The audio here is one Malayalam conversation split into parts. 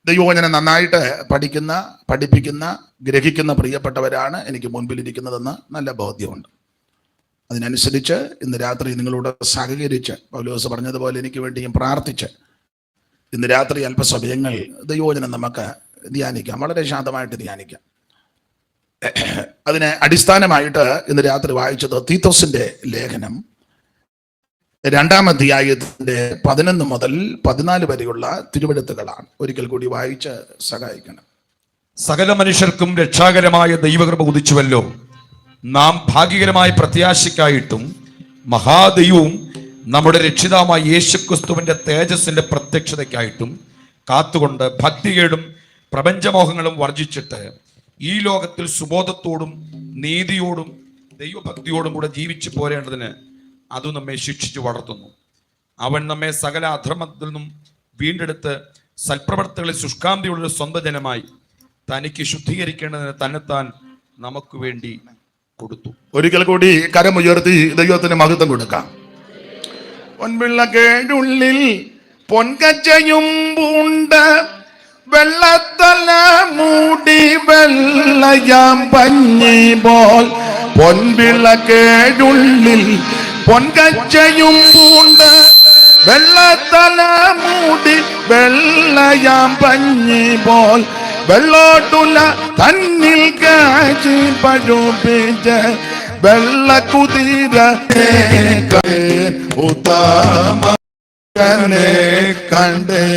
ദൈവവചനം നന്നായിട്ട് പഠിപ്പിക്കുന്ന ഗ്രഹിക്കുന്ന പ്രിയപ്പെട്ടവരാണ് എനിക്ക് മുൻപിലിരിക്കുന്നതെന്ന് നല്ല ബോധ്യമുണ്ട്. അതിനനുസരിച്ച് ഇന്ന് രാത്രി നിങ്ങളോട് സഹകരിച്ച് പൗലോസ് പറഞ്ഞതുപോലെ എനിക്ക് വേണ്ടിയും പ്രാർത്ഥിച്ച് ഇന്ന് രാത്രി അല്പസമയങ്ങൾ ദൈവവചനം നമുക്ക് ധ്യാനിക്കാം, വളരെ ശാന്തമായിട്ട് ധ്യാനിക്കാം. അതിന് അടിസ്ഥാനമായിട്ട് ഇന്ന് രാത്രി വായിച്ചത് തീത്തോസിന്റെ ലേഖനം 2-ാം അധ്യായത്തിന്റെ 11 മുതൽ 14 വരെയുള്ള തിരുവെഴുത്തുകളാണ്. ഒരിക്കൽ കൂടി വായിച്ച് സഹായിക്കണം. സകല മനുഷ്യർക്കും രക്ഷാകരമായ ദൈവകൃപ ഉദിച്ചുവല്ലോ. നാം ഭാഗ്യകരമായ പ്രത്യാശയ്ക്കായിട്ടും മഹാദൈവവും നമ്മുടെ രക്ഷിതാവായ യേശുക്രിസ്തുവിന്റെ തേജസ്സിന്റെ പ്രത്യക്ഷതയ്ക്കായിട്ടും കാത്തുകൊണ്ട് ഭക്തികേടും പ്രപഞ്ചമോഹങ്ങളും വർജിച്ചിട്ട് ഈ ലോകത്തിൽ സുബോധത്തോടും നീതിയോടും ദൈവഭക്തിയോടും കൂടെ ജീവിച്ചു പോരേണ്ടതിന് അത് നമ്മെ ശിക്ഷിച്ചു വളർത്തുന്നു. അവൻ നമ്മെ സകല അധർമ്മത്തിൽ നിന്നും വീണ്ടെടുത്ത് സൽപ്രവർത്തകളിൽ ശുഷ്കാന്തിയുള്ള സ്വന്തം ജനമായി തനിക്ക് ശുദ്ധീകരിക്കേണ്ടതിന് തന്നെത്താൻ നമുക്ക് വേണ്ടി കൊടുത്തു. ഒരിക്കൽ കൂടി കരമുയർത്തി ദൈവത്തിന് മഹത്വം കൊടുക്കാം. പൊൻപിള്ളക്കേടുള്ളിൽ പൊൻകച്ചയും പൂണ്ട് വെള്ളത്തല മൂടി വെള്ളയാം പഞ്ഞി പോൽ പൊൻപിള്ളക്കേടുള്ളിൽ പൊൻകച്ചയും പൂണ്ട് വെള്ളത്തല മൂടി വെള്ളയാം പഞ്ഞി പോൽ വെള്ളോട്ടുല തന്നിൽ കാച്ചി പഴുപ്പിച്ച് വെള്ളക്കുതിര ഉത്തമനെ കണ്ടേ.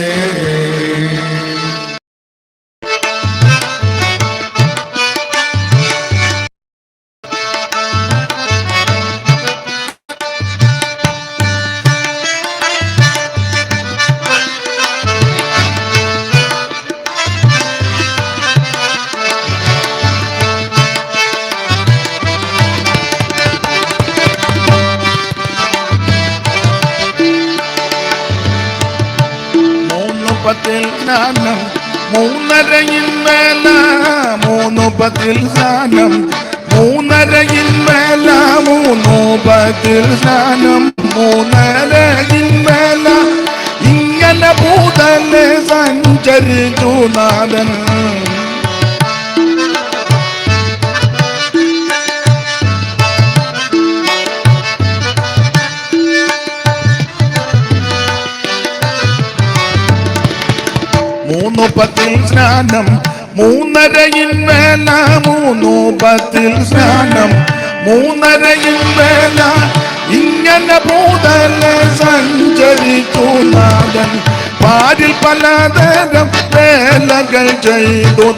സ്നാനം 3:30 സ്നാനം 3:30 സ്നാനം 3:30 ഇങ്ങനെ ഭൂതലെ സഞ്ചരിച്ചു നാഥൻ. സ്നാനം 3:30 സ്നാനം 3:30 ഇങ്ങനെ ഭൂതലെ സഞ്ചരിച്ചു നാഥൻ. പാരിൽ പലതരം വേലകൾ ചെയ്തു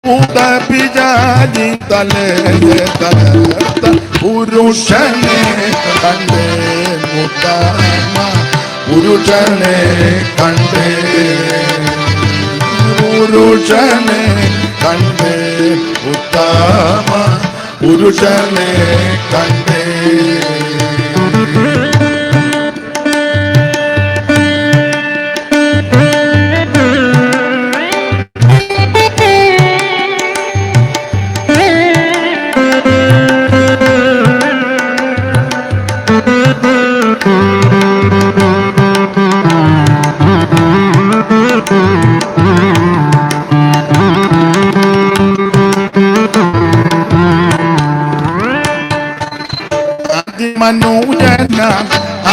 ഭൂതപിശാചി തലയെ തകർത്ത പുരുഷനെ കണ്ടേ ഉത്തമ പുരുഷനെ കണ്ടേ പുരുഷനെ കണ്ടേ ഉത്തമ പുരുഷനെ കണ്ടേ. അതിമനോജന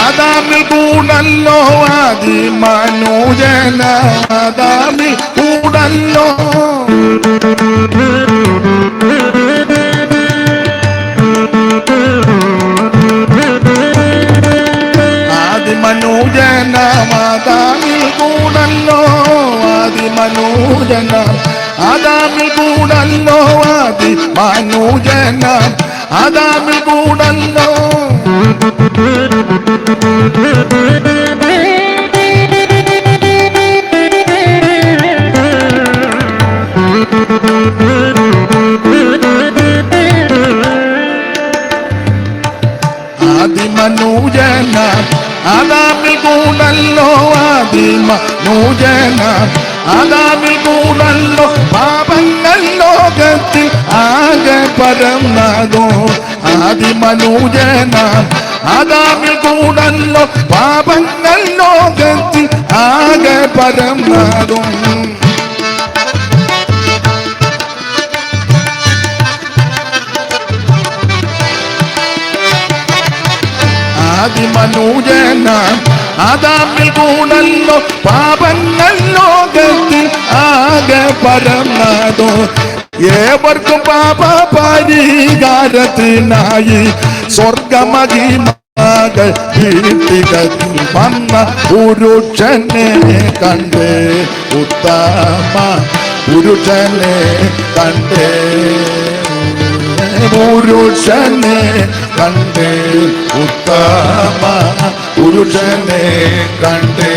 ആദാമിൽ കൂടല്ലോ അതിമനോജന ആദാമിൽ കൂടല്ലോ ആദിമനോജന ആദാമിൽ കൂടല്ലോ ആദിമനോജന ആദാമിൽ കൂടല്ലോ ആദിമനോജന ആദാമിൽ കൂടല്ലോ. ആദിമനോജന ആദാമിൽ കൂടല്ലോ ആദിമനോജന ആദാമിൽ കൂടല്ലോ. പാപങ്ങൾ ലോകത്തിൽ ആകെ പരന്നതോ ആദിമനോജന ആദാമിൽ കൂടല്ലോ. പാപങ്ങൾ ലോകത്തിൽ ആകെ പരന്നതും അതിമനൂജന ആദാമിൽ കൂടല്ലോ പാപങ്ങൾ ലോകത്തിൽ ആകെ പരന്നതോ. ഏവർക്കും പാപ പരിഹാരത്തിനായി സ്വർഗമഹിമകൾ വീട്ടികത്തിൽ വന്ന പുരുഷനെ കണ്ടേ, ഉത്തമ പുരുഷനെ കണ്ടേ, പുരുഷനെ കണ്ടേ, ഉത്തമ പുരുഷനെ കണ്ടേ.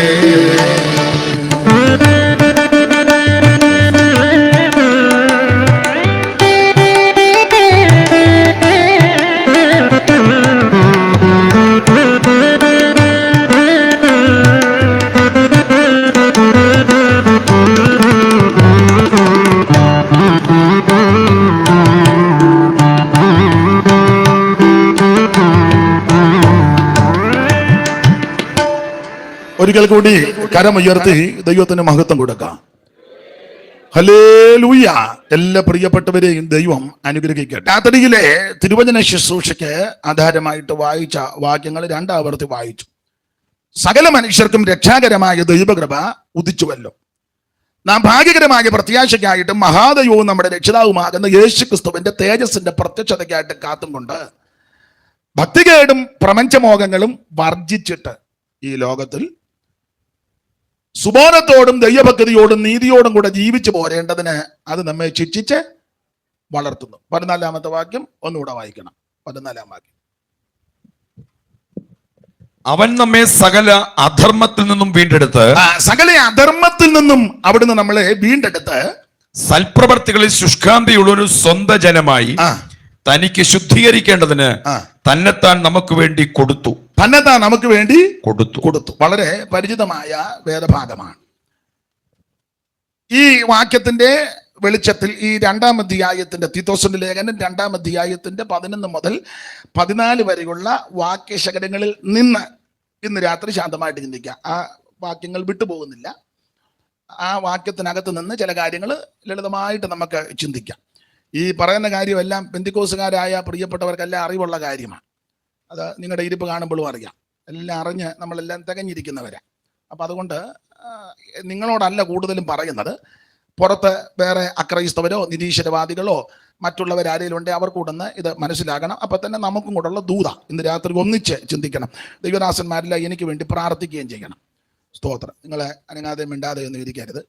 ഒരിക്കൽ കൂടി കരമുയർത്തി ദൈവത്തിന് മഹത്വം കൊടുക്കാം. ഹല്ലേലൂയ. എല്ലാ പ്രിയപ്പെട്ടവരെയും ദൈവം അനുഗ്രഹിക്കട്ടെ. രാത്രിയിലെ തിരുവചന ശുശ്രൂഷയ്ക്ക് ആധാരമായിട്ട് വായിച്ച വാക്യങ്ങൾ രണ്ടാവർത്തി വായിച്ചു. സകല മനുഷ്യർക്കും രക്ഷാകരമായ ദൈവകൃപ ഉദിച്ചുവല്ലോ. നാം ഭാഗ്യകരമായ പ്രത്യാശയ്ക്കായിട്ടും മഹാദൈവവും നമ്മുടെ രക്ഷിതാവുമാകുന്ന യേശുക്രിസ്തുവിന്റെ തേജസ്സിന്റെ പ്രത്യക്ഷതയ്ക്കായിട്ട് കാത്തും കൊണ്ട് ഭക്തികേടും പ്രപഞ്ചമോഹങ്ങളും വർജിച്ചിട്ട് ഈ ലോകത്തിൽ സുബോധത്തോടും ദൈവഭക്തിയോടും നീതിയോടും കൂടെ ജീവിച്ചു പോരേണ്ടതിന് അത് നമ്മെ ശിക്ഷിച്ച് വളർത്തുന്നു. 14-ാമത്തെ വാക്യം ഒന്നുകൂടെ വായിക്കണം. 14-ാം വാക്യം. അവൻ നമ്മെ സകല അധർമ്മത്തിൽ നിന്നും വീണ്ടെടുത്ത്, സകല അധർമ്മത്തിൽ നിന്നും അവിടുന്ന് നമ്മളെ വീണ്ടെടുത്ത് സൽപ്രവർത്തികളിൽ ശുഷ്കാന്തിയുള്ള ഒരു സ്വന്ത ജനമായി തനിക്ക് ശുദ്ധീകരിക്കേണ്ടതിന് തന്നെത്താൻ നമുക്ക് വേണ്ടി കൊടുത്തു. തന്നെത്താൻ നമുക്ക് വേണ്ടി കൊടുത്തു. വളരെ പരിചിതമായ വേദഭാഗമാണ്. ഈ വാക്യത്തിന്റെ വെളിച്ചത്തിൽ ഈ 2-ാം അധ്യായത്തിന്റെ തീത്തോസിന്റെ ലേഖനം 2-ാം അധ്യായത്തിന്റെ 11 മുതൽ 14 വരെയുള്ള വാക്യശകലങ്ങളിൽ നിന്ന് ഇന്ന് രാത്രി ശാന്തമായിട്ട് ചിന്തിക്കുക. ആ വാക്യങ്ങൾ വിട്ടുപോകുന്നില്ല. ആ വാക്യത്തിനകത്ത് നിന്ന് ചില കാര്യങ്ങൾ ലളിതമായിട്ട് നമുക്ക് ചിന്തിക്കാം. ഈ പറയുന്ന കാര്യമെല്ലാം പെന്തിക്കോസുകാരായ പ്രിയപ്പെട്ടവർക്കെല്ലാം അറിവുള്ള കാര്യമാണ്. അത് നിങ്ങളുടെ ഇരിപ്പ് കാണുമ്പോഴും അറിയാം. എല്ലാം അറിഞ്ഞ് നമ്മളെല്ലാം തികഞ്ഞിരിക്കുന്നവരാ. അപ്പം അതുകൊണ്ട് നിങ്ങളോടല്ല കൂടുതലും പറയുന്നത്. പുറത്ത് വേറെ അക്രൈസ്തവരോ നിരീശ്വരവാദികളോ മറ്റുള്ളവരാരെങ്കിലും ഉണ്ടെങ്കിൽ അവർ കൂടുന്ന് ഇത് മനസ്സിലാക്കണം. അപ്പം തന്നെ നമുക്കും കൂടെയുള്ള ദൂത ഇന്ന് രാത്രി ഒന്നിച്ച് ചിന്തിക്കണം. ദൈവദാസന്മാരെല്ലാം എനിക്ക് വേണ്ടി പ്രാർത്ഥിക്കുകയും ചെയ്യണം. സ്തോത്രം. നിങ്ങളെ അനങ്ങാതെ മിണ്ടാതെ ഒന്നും ഇരിക്കരുത്.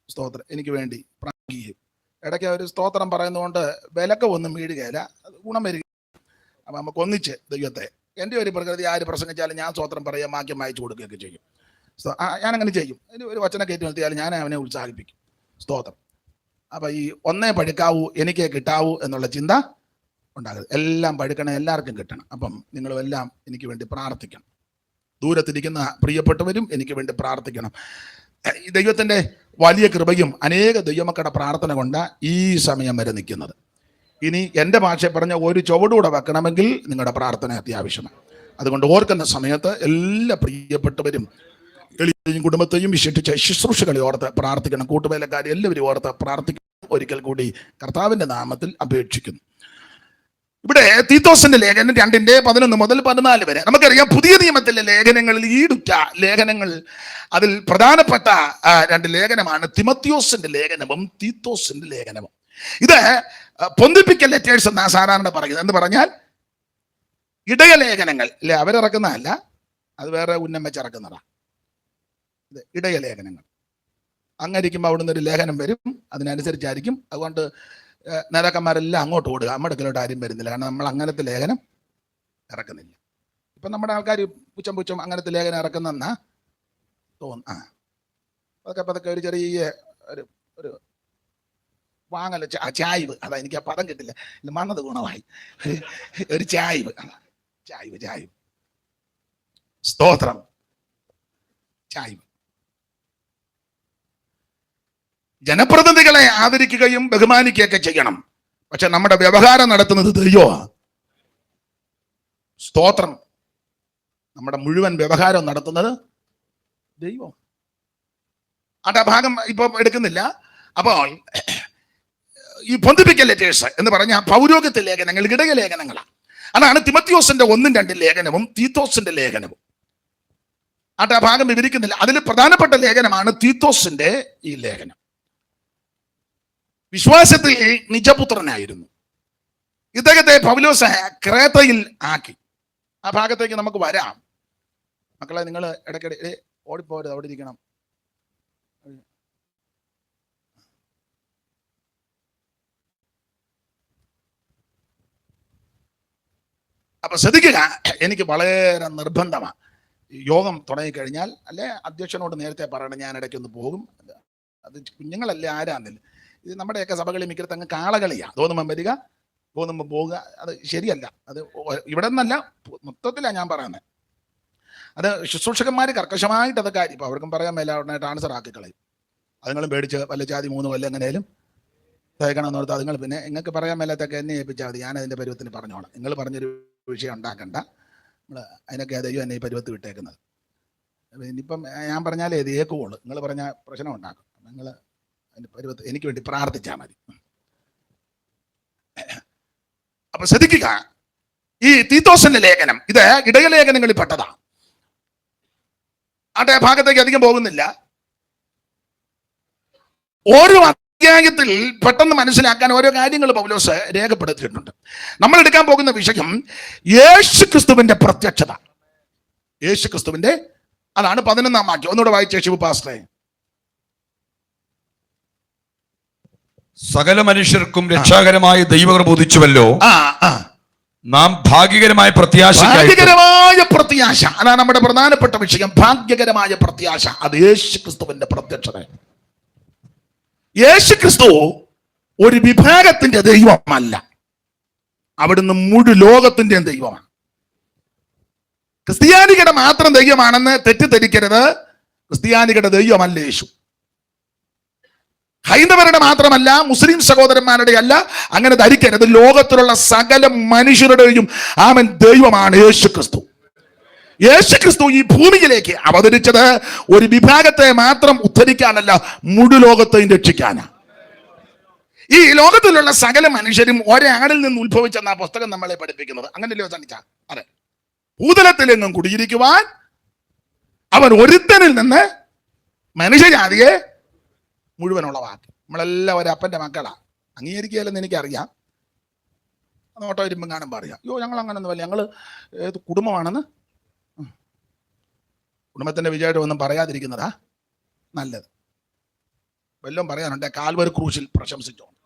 സ്തോത്രം. എനിക്ക് വേണ്ടി പ്രാർത്ഥിക്കുകയും ഇടയ്ക്ക് ഒരു സ്തോത്രം പറയുന്നതുകൊണ്ട് വിലക്ക് ഒന്നും വീഴുകയില്ല, ഗുണം വരിക. അപ്പം നമുക്ക് ഒന്നിച്ച് ദൈവത്തെ, എൻ്റെ ഒരു പ്രകൃതി ആര് പ്രസംഗിച്ചാലും ഞാൻ സ്തോത്രം പറയുക, വാക്യം വായിച്ചു കൊടുക്കുകയൊക്കെ ചെയ്യും. ഞാനങ്ങനെ ചെയ്യും. ഒരു വചനം കയറ്റി നിർത്തിയാലും ഞാൻ അവനെ ഉത്സാഹിപ്പിക്കും. സ്തോത്രം. അപ്പം ഈ ഒന്നേ പഴുക്കാവൂ എനിക്ക് കിട്ടാവൂ എന്നുള്ള ചിന്ത ഉണ്ടാകരുത്. എല്ലാം പഴുക്കണം, എല്ലാവർക്കും കിട്ടണം. അപ്പം നിങ്ങളും എല്ലാം എനിക്ക് വേണ്ടി പ്രാർത്ഥിക്കണം. ദൂരത്തിരിക്കുന്ന പ്രിയപ്പെട്ടവരും എനിക്ക് വേണ്ടി പ്രാർത്ഥിക്കണം. ദൈവത്തിൻ്റെ വലിയ കൃപയും അനേക ദൈവമക്കളുടെ പ്രാർത്ഥന കൊണ്ട് ഈ സമയം വരെ നിൽക്കുന്നത്. ഇനി എൻ്റെ ഭാഷ പറഞ്ഞ ഒരു ചുവടുകൂടെ വെക്കണമെങ്കിൽ നിങ്ങളുടെ പ്രാർത്ഥന അത്യാവശ്യമാണ്. അതുകൊണ്ട് ഓർക്കുന്ന സമയത്ത് എല്ലാ പ്രിയപ്പെട്ടവരും എളിയും കുടുംബത്തെയും വിശേഷിച്ച് ശുശ്രൂഷകളെ ഓർത്ത് പ്രാർത്ഥിക്കണം. കൂട്ടുവേലക്കാരെ എല്ലാവരും ഓർത്ത് പ്രാർത്ഥിക്കണം. ഒരിക്കൽ കൂടി കർത്താവിൻ്റെ നാമത്തിൽ അപേക്ഷിക്കുന്നു. ഇവിടെ തീത്തോസിന്റെ ലേഖനം 2:11 മുതൽ 14 വരെ നമുക്കറിയാം. പുതിയ നിയമത്തിലെ ലേഖനങ്ങളിൽ ഈടുറ്റ ലേഖനങ്ങൾ, അതിൽ പ്രധാനപ്പെട്ട 2 ലേഖനമാണ് തിമത്യോസിന്റെ ലേഖനവും തീത്തോസിന്റെ ലേഖനവും. ഇത് പൊന്തിപ്പിക്കൽ ലെറ്റേഴ്സ് എന്നാ സാധാരണ പറയുന്നത്. എന്ന് പറഞ്ഞാൽ ഇടയലേഖനങ്ങൾ അല്ലെ, അവരിറക്കുന്നതല്ല, അത് വേറെ ഉന്നം വെച്ചിറക്കുന്നതാണ്. ഇത് ഇടയലേഖനങ്ങൾ. അങ്ങനെ ഇരിക്കുമ്പോൾ അവിടുന്ന് ഒരു ലേഖനം വരും, അതിനനുസരിച്ചായിരിക്കും. അതുകൊണ്ട് നേതാക്കന്മാരെല്ലാം അങ്ങോട്ട് ഓടുക, നമ്മുടെ അടുക്കലോട്ട് ആരും വരുന്നില്ല. കാരണം നമ്മൾ അങ്ങനത്തെ ലേഖനം ഇറക്കുന്നില്ല. ഇപ്പം നമ്മുടെ ആൾക്കാർ പുച്ഛം അങ്ങനത്തെ ലേഖനം ഇറക്കുന്നെന്നാ തോന്നുന്നു. പതൊക്കെ ഒരു ചെറിയ ഒരു വാങ്ങൽ ചായ്വ്, അതാ എനിക്ക് ആ പദം കിട്ടില്ല, മണ്ണത് ഗുണമായി. ഒരു ചായ്വ്. സ്തോത്രം. ചായ്വ്. ജനപ്രതിനിധികളെ ആദരിക്കുകയും ബഹുമാനിക്കുകയൊക്കെ ചെയ്യണം. പക്ഷെ നമ്മുടെ വ്യവഹാരം നടത്തുന്നത് ദൈവമാണ്. സ്തോത്രം. നമ്മുടെ മുഴുവൻ വ്യവഹാരം നടത്തുന്നത് ദൈവം. ആ ഭാഗം ഇപ്പൊ എടുക്കുന്നില്ല. അപ്പോൾ ഈ പൊന്തിപ്പിക്കൽ ലെറ്റേഴ്സ് എന്ന് പറഞ്ഞാൽ പൗരോഹിത്യ ലേഖനങ്ങൾ, ഇടയ ലേഖനങ്ങളാണ്. അതാണ് തിമോത്തിയോസിന്റെ 1-2 ലേഖനവും തീത്തോസിന്റെ ലേഖനവും. ആ ഭാഗം വിവരിക്കുന്നില്ല. അതിൽ പ്രധാനപ്പെട്ട ലേഖനമാണ് തീത്തോസിന്റെ ഈ ലേഖനം. വിശ്വാസത്തിൽ നിജപുത്രനായിരുന്നു. ഇദ്ദേഹത്തെ പൗലോസ് ക്രേത്തയിൽ ആക്കി. ആ ഭാഗത്തേക്ക് നമുക്ക് വരാം. മക്കളെ, നിങ്ങൾ ഇടയ്ക്കിടെ ഓടിപ്പോരുത്, അവിടെ ഇരിക്കണം. അപ്പൊ ശ്രദ്ധിക്കുക, എനിക്ക് വളരെ നിർബന്ധമാണ്. യോഗം തുടങ്ങിക്കഴിഞ്ഞാൽ അല്ലെ അധ്യക്ഷനോട് നേരത്തെ പറയണം, ഞാൻ ഇടയ്ക്കൊന്ന് പോകും. അത് കുഞ്ഞുങ്ങളല്ലേ, ആരാന്നില്ല. ഇത് നമ്മുടെയൊക്കെ സഭകളിൽ മിക്കത്ത് അങ്ങ് കാളകളിയാ. തോന്നുമ്പം വരിക, തോന്നുമ്പോൾ പോവുക. അത് ശരിയല്ല. അത് ഇവിടെ നിന്നല്ല, മൊത്തത്തിലാണ് ഞാൻ പറയുന്നത്. അത് ശുശ്രൂഷകന്മാർ കർക്കശമായിട്ട് അത് കാര്യം. ഇപ്പം അവർക്കും പറയാൻ മേല ഉടനെ ട്രാൻസ്ഫർ ആക്കി കളയും. അതുങ്ങളും പേടിച്ച് വല്ല ജാതി 3 കൊല്ലം എങ്ങനെയാലും തയ്ക്കണം ഓർത്ത് അതുങ്ങൾ പിന്നെ നിങ്ങൾക്ക് പറയാൻ മേലാത്തൊക്കെ എന്നെ ഏൽപ്പിച്ചാൽ മതി. ഞാൻ അതിൻ്റെ പരുവത്തിന് പറഞ്ഞോളാം. നിങ്ങൾ പറഞ്ഞൊരു വിഷയം ഉണ്ടാക്കണ്ട. നമ്മൾ അതിനൊക്കെ ദൈവം എന്നെ ഈ പരുവത്ത് വിട്ടേക്കുന്നത്. ഇനിയിപ്പം ഞാൻ പറഞ്ഞാലേ ഇത് ഏക്കുള്ളൂ. നിങ്ങൾ പറഞ്ഞ പ്രശ്നം ഉണ്ടാക്കും. നിങ്ങൾ അതിൻ്റെ പരുവത്ത് എനിക്ക് വേണ്ടി പ്രാർത്ഥിച്ചാൽ മതി. അപ്പൊ ശ്രദ്ധിക്കുക, ഈ തീത്തോസിന്റെ ലേഖനം ഇത് ഇടയലേഖനങ്ങളിൽ പെട്ടതാ. ആ ഭാഗത്തേക്ക് അധികം പോകുന്നില്ല. ഓരോ അധ്യായത്തിൽ പെട്ടെന്ന് മനസ്സിലാക്കാൻ ഓരോ കാര്യങ്ങൾ പൗലോസ് രേഖപ്പെടുത്തിയിട്ടുണ്ട്. നമ്മൾ എടുക്കാൻ പോകുന്ന വിഷയം യേശുക്രിസ്തുവിന്റെ പ്രത്യക്ഷത. യേശുക്രിസ്തുവിന്റെ, അതാണ് 11-ാം വാക്യം. ഒന്നുകൂടെ വായിച്ചേ ശിവ പാസ്റ്ററെ. സകല മനുഷ്യർക്കും രക്ഷാകരമായ ദൈവകൃപ ഉദിച്ചുവല്ലോ. നാം ഭാഗ്യകരമായ പ്രത്യാശ. അതാണ് നമ്മുടെ പ്രധാനപ്പെട്ട വിഷയം. ഭാഗ്യകരമായ പ്രത്യാശ. അത് യേശുക്രിസ്തുവിന്റെ പ്രത്യക്ഷത. യേശുക്രിസ്തു ഒരു വിഭാഗത്തിന്റെ ദൈവമല്ല, അവിടുന്ന് മുഴു ലോകത്തിന്റെയും ദൈവമാണ്. ക്രിസ്ത്യാനികളുടെ മാത്രം ദൈവമാണെന്ന് തെറ്റിദ്ധരിക്കരുത്. ക്രിസ്ത്യാനികളുടെ ദൈവമല്ല യേശു. ഹൈന്ദവരുടെ മാത്രമല്ല, മുസ്ലിം സഹോദരന്മാരുടെ അല്ല. അങ്ങനെ ധരിക്കരുത്. ലോകത്തിലുള്ള സകല മനുഷ്യരുടെയും ആമൻ ദൈവമാണ് യേശുക്രിസ്തു. യേശുക്രിസ്തു ഈ ഭൂമിയിലേക്ക് അവതരിച്ചത് ഒരു വിഭാഗത്തെ മാത്രം ഉദ്ധരിക്കാനല്ല, മുഴു ലോകത്തെയും രക്ഷിക്കാനാണ്. ഈ ലോകത്തിലുള്ള സകല മനുഷ്യരും ഒരാളിൽ നിന്ന് ഉത്ഭവിച്ചെന്ന പുസ്തകം നമ്മളെ പഠിപ്പിക്കുന്നത്. അങ്ങനെയല്ലോ സണിച്ച? അതെ. ഭൂതലത്തിലെങ്ങും കുടിയിരിക്കുവാൻ അവൻ ഒരുത്തനിൽ നിന്ന് മനുഷ്യജാതിയെ മുഴുവനുള്ള വാക്ക്. നമ്മളെല്ലാവരും അപ്പൻ്റെ മക്കളാ. അംഗീകരിക്കുകയല്ലെന്ന് എനിക്കറിയാം. നോട്ടോ ഇരുമ്പം കാണുമ്പോൾ പറയാം, അയ്യോ ഞങ്ങൾ അങ്ങനൊന്നും അല്ല, ഞങ്ങൾ ഏത് കുടുംബമാണെന്ന്. കുടുംബത്തിന്റെ വിജയമായിട്ട് ഒന്നും പറയാതിരിക്കുന്നതാ നല്ലത്. വല്ലതും പറയാനുണ്ട്, കാൽവരി ക്രൂശിൽ പ്രശംസിച്ചോണം.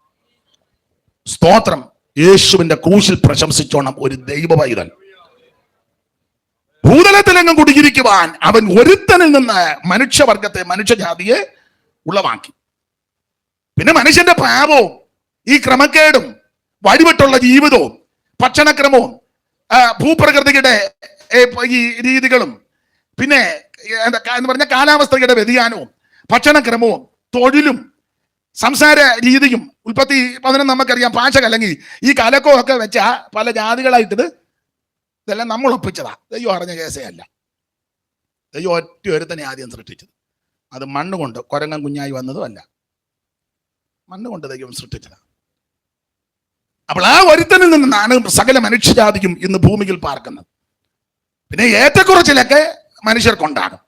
സ്തോത്രം. യേശുവിന്റെ ക്രൂശിൽ പ്രശംസിച്ചോണം ഒരു ദൈവ പൈതൽ. ഭൂതലത്തിലെങ്ങും കുടിയിരിക്കുവാൻ അവൻ ഒരുത്തനിൽ നിന്ന് മനുഷ്യവർഗത്തെ, മനുഷ്യജാതിയെ ഉളവാക്കി. പിന്നെ മനുഷ്യന്റെ പാപവും ഈ ക്രമക്കേടും വഴിവിട്ടുള്ള ജീവിതവും ഭക്ഷണക്രമവും ഭൂപ്രകൃതിയുടെ ഈ രീതികളും പിന്നെ എന്ന് പറഞ്ഞ കാലാവസ്ഥയുടെ വ്യതിയാനവും ഭക്ഷണക്രമവും തൊഴിലും സംസാര രീതിയും 11 നമുക്കറിയാം. ഭാഷ കലങ്ങി ഈ കലക്കോ ഒക്കെ വെച്ച പല ജാതികളായിട്ടത് ഇതെല്ലാം നമ്മൾ ഒപ്പിച്ചതാ. ദൈവം അറിഞ്ഞ കേസേ അല്ല. ദൈവം ഒറ്റ ഒരുത്തനെ ആദ്യം സൃഷ്ടിച്ചത്. അത് മണ്ണുകൊണ്ട് കുരങ്ങൻ കുഞ്ഞായി വന്നതും അല്ല, മണ്ണുകൊണ്ട് ദൈവം സൃഷ്ടിച്ചതാണ്. അപ്പോൾ ആ ഒരുത്തനിൽ നിന്നാണ് സകല മനുഷ്യജാതിയും ഇന്ന് ഭൂമിയിൽ പാർക്കുന്നത്. പിന്നെ ഏറ്റക്കുറച്ചിലൊക്കെ മനുഷ്യർക്കുണ്ടാകും.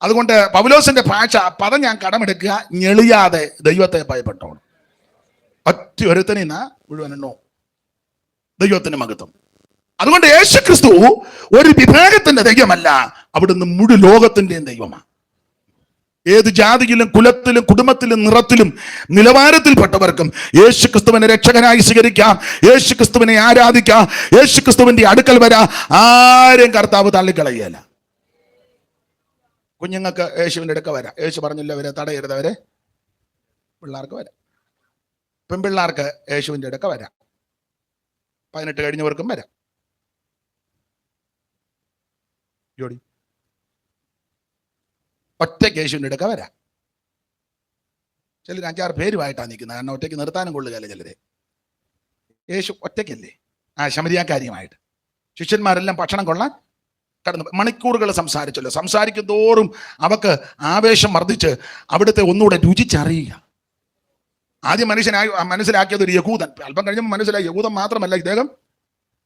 അതുകൊണ്ട് പൗലോസിന്റെ ഭാഷ പദം ഞാൻ കടമെടുക്കുക, ഞെളിയാതെ ദൈവത്തെ ഭയപ്പെട്ടോണം. ഒറ്റ ഒരുത്തനിന്ന മുഴുവനെണ്ണോ ദൈവത്തിന് മഹത്വം. അതുകൊണ്ട് യേശുക്രിസ്തു ഒരു വിഭാഗത്തിന്റെ ദൈവമല്ല, അവിടുന്ന് മുഴു ലോകത്തിന്റെയും ദൈവമാണ്. ഏത് ജാതിയിലും കുലത്തിലും കുടുംബത്തിലും നിറത്തിലും നിലവാരത്തിൽപ്പെട്ടവർക്കും യേശുക്രിസ്തുവിനെ രക്ഷകനായി സ്വീകരിക്കാം, യേശുക്രിസ്തുവിനെ ആരാധിക്കാം, യേശുക്രിസ്തുവിന്റെ അടുക്കൽ വരാം. ആരും കർത്താവ് തള്ളിക്കളയല്ല. കുഞ്ഞുങ്ങൾക്ക് യേശുവിൻ്റെ അടുക്ക വരാം. യേശു പറഞ്ഞില്ല അവരെ തടയരുതവരെ. പിള്ളേർക്ക് വരാം, പെൺപിള്ളേർക്ക് യേശുവിൻ്റെ അടുക്ക വരാം, 18 കഴിഞ്ഞവർക്കും വരാം. ജോഡി ഒറ്റയ്ക്ക് യേശുവിൻ്റെ അടുക്ക വരാം. ചിലർ 5-6 പേരുമായിട്ടാണ് നിൽക്കുന്നത്. കാരണം ഒറ്റയ്ക്ക് നിർത്താനും കൊള്ളുകയല്ല ചിലരെ. യേശു ഒറ്റയ്ക്കല്ലേ, ആ ശമരിയാക്കാരിയുമായിട്ട്. ശിഷ്യന്മാരെല്ലാം ഭക്ഷണം കൊള്ളാൻ കടന്നു. മണിക്കൂറുകൾ സംസാരിച്ചല്ലോ. സംസാരിക്കും തോറും അവക്ക് ആവേശം വർദ്ധിച്ച് അവിടുത്തെ ഒന്നുകൂടെ രുചിച്ചറിയുക. ആദ്യം മനസ്സിലാക്കിയത് ഒരു യഹൂദൻ. അല്പം കഴിഞ്ഞപ്പോൾ മനസ്സിലായി യഹൂദൻ മാത്രമല്ല ഇദ്ദേഹം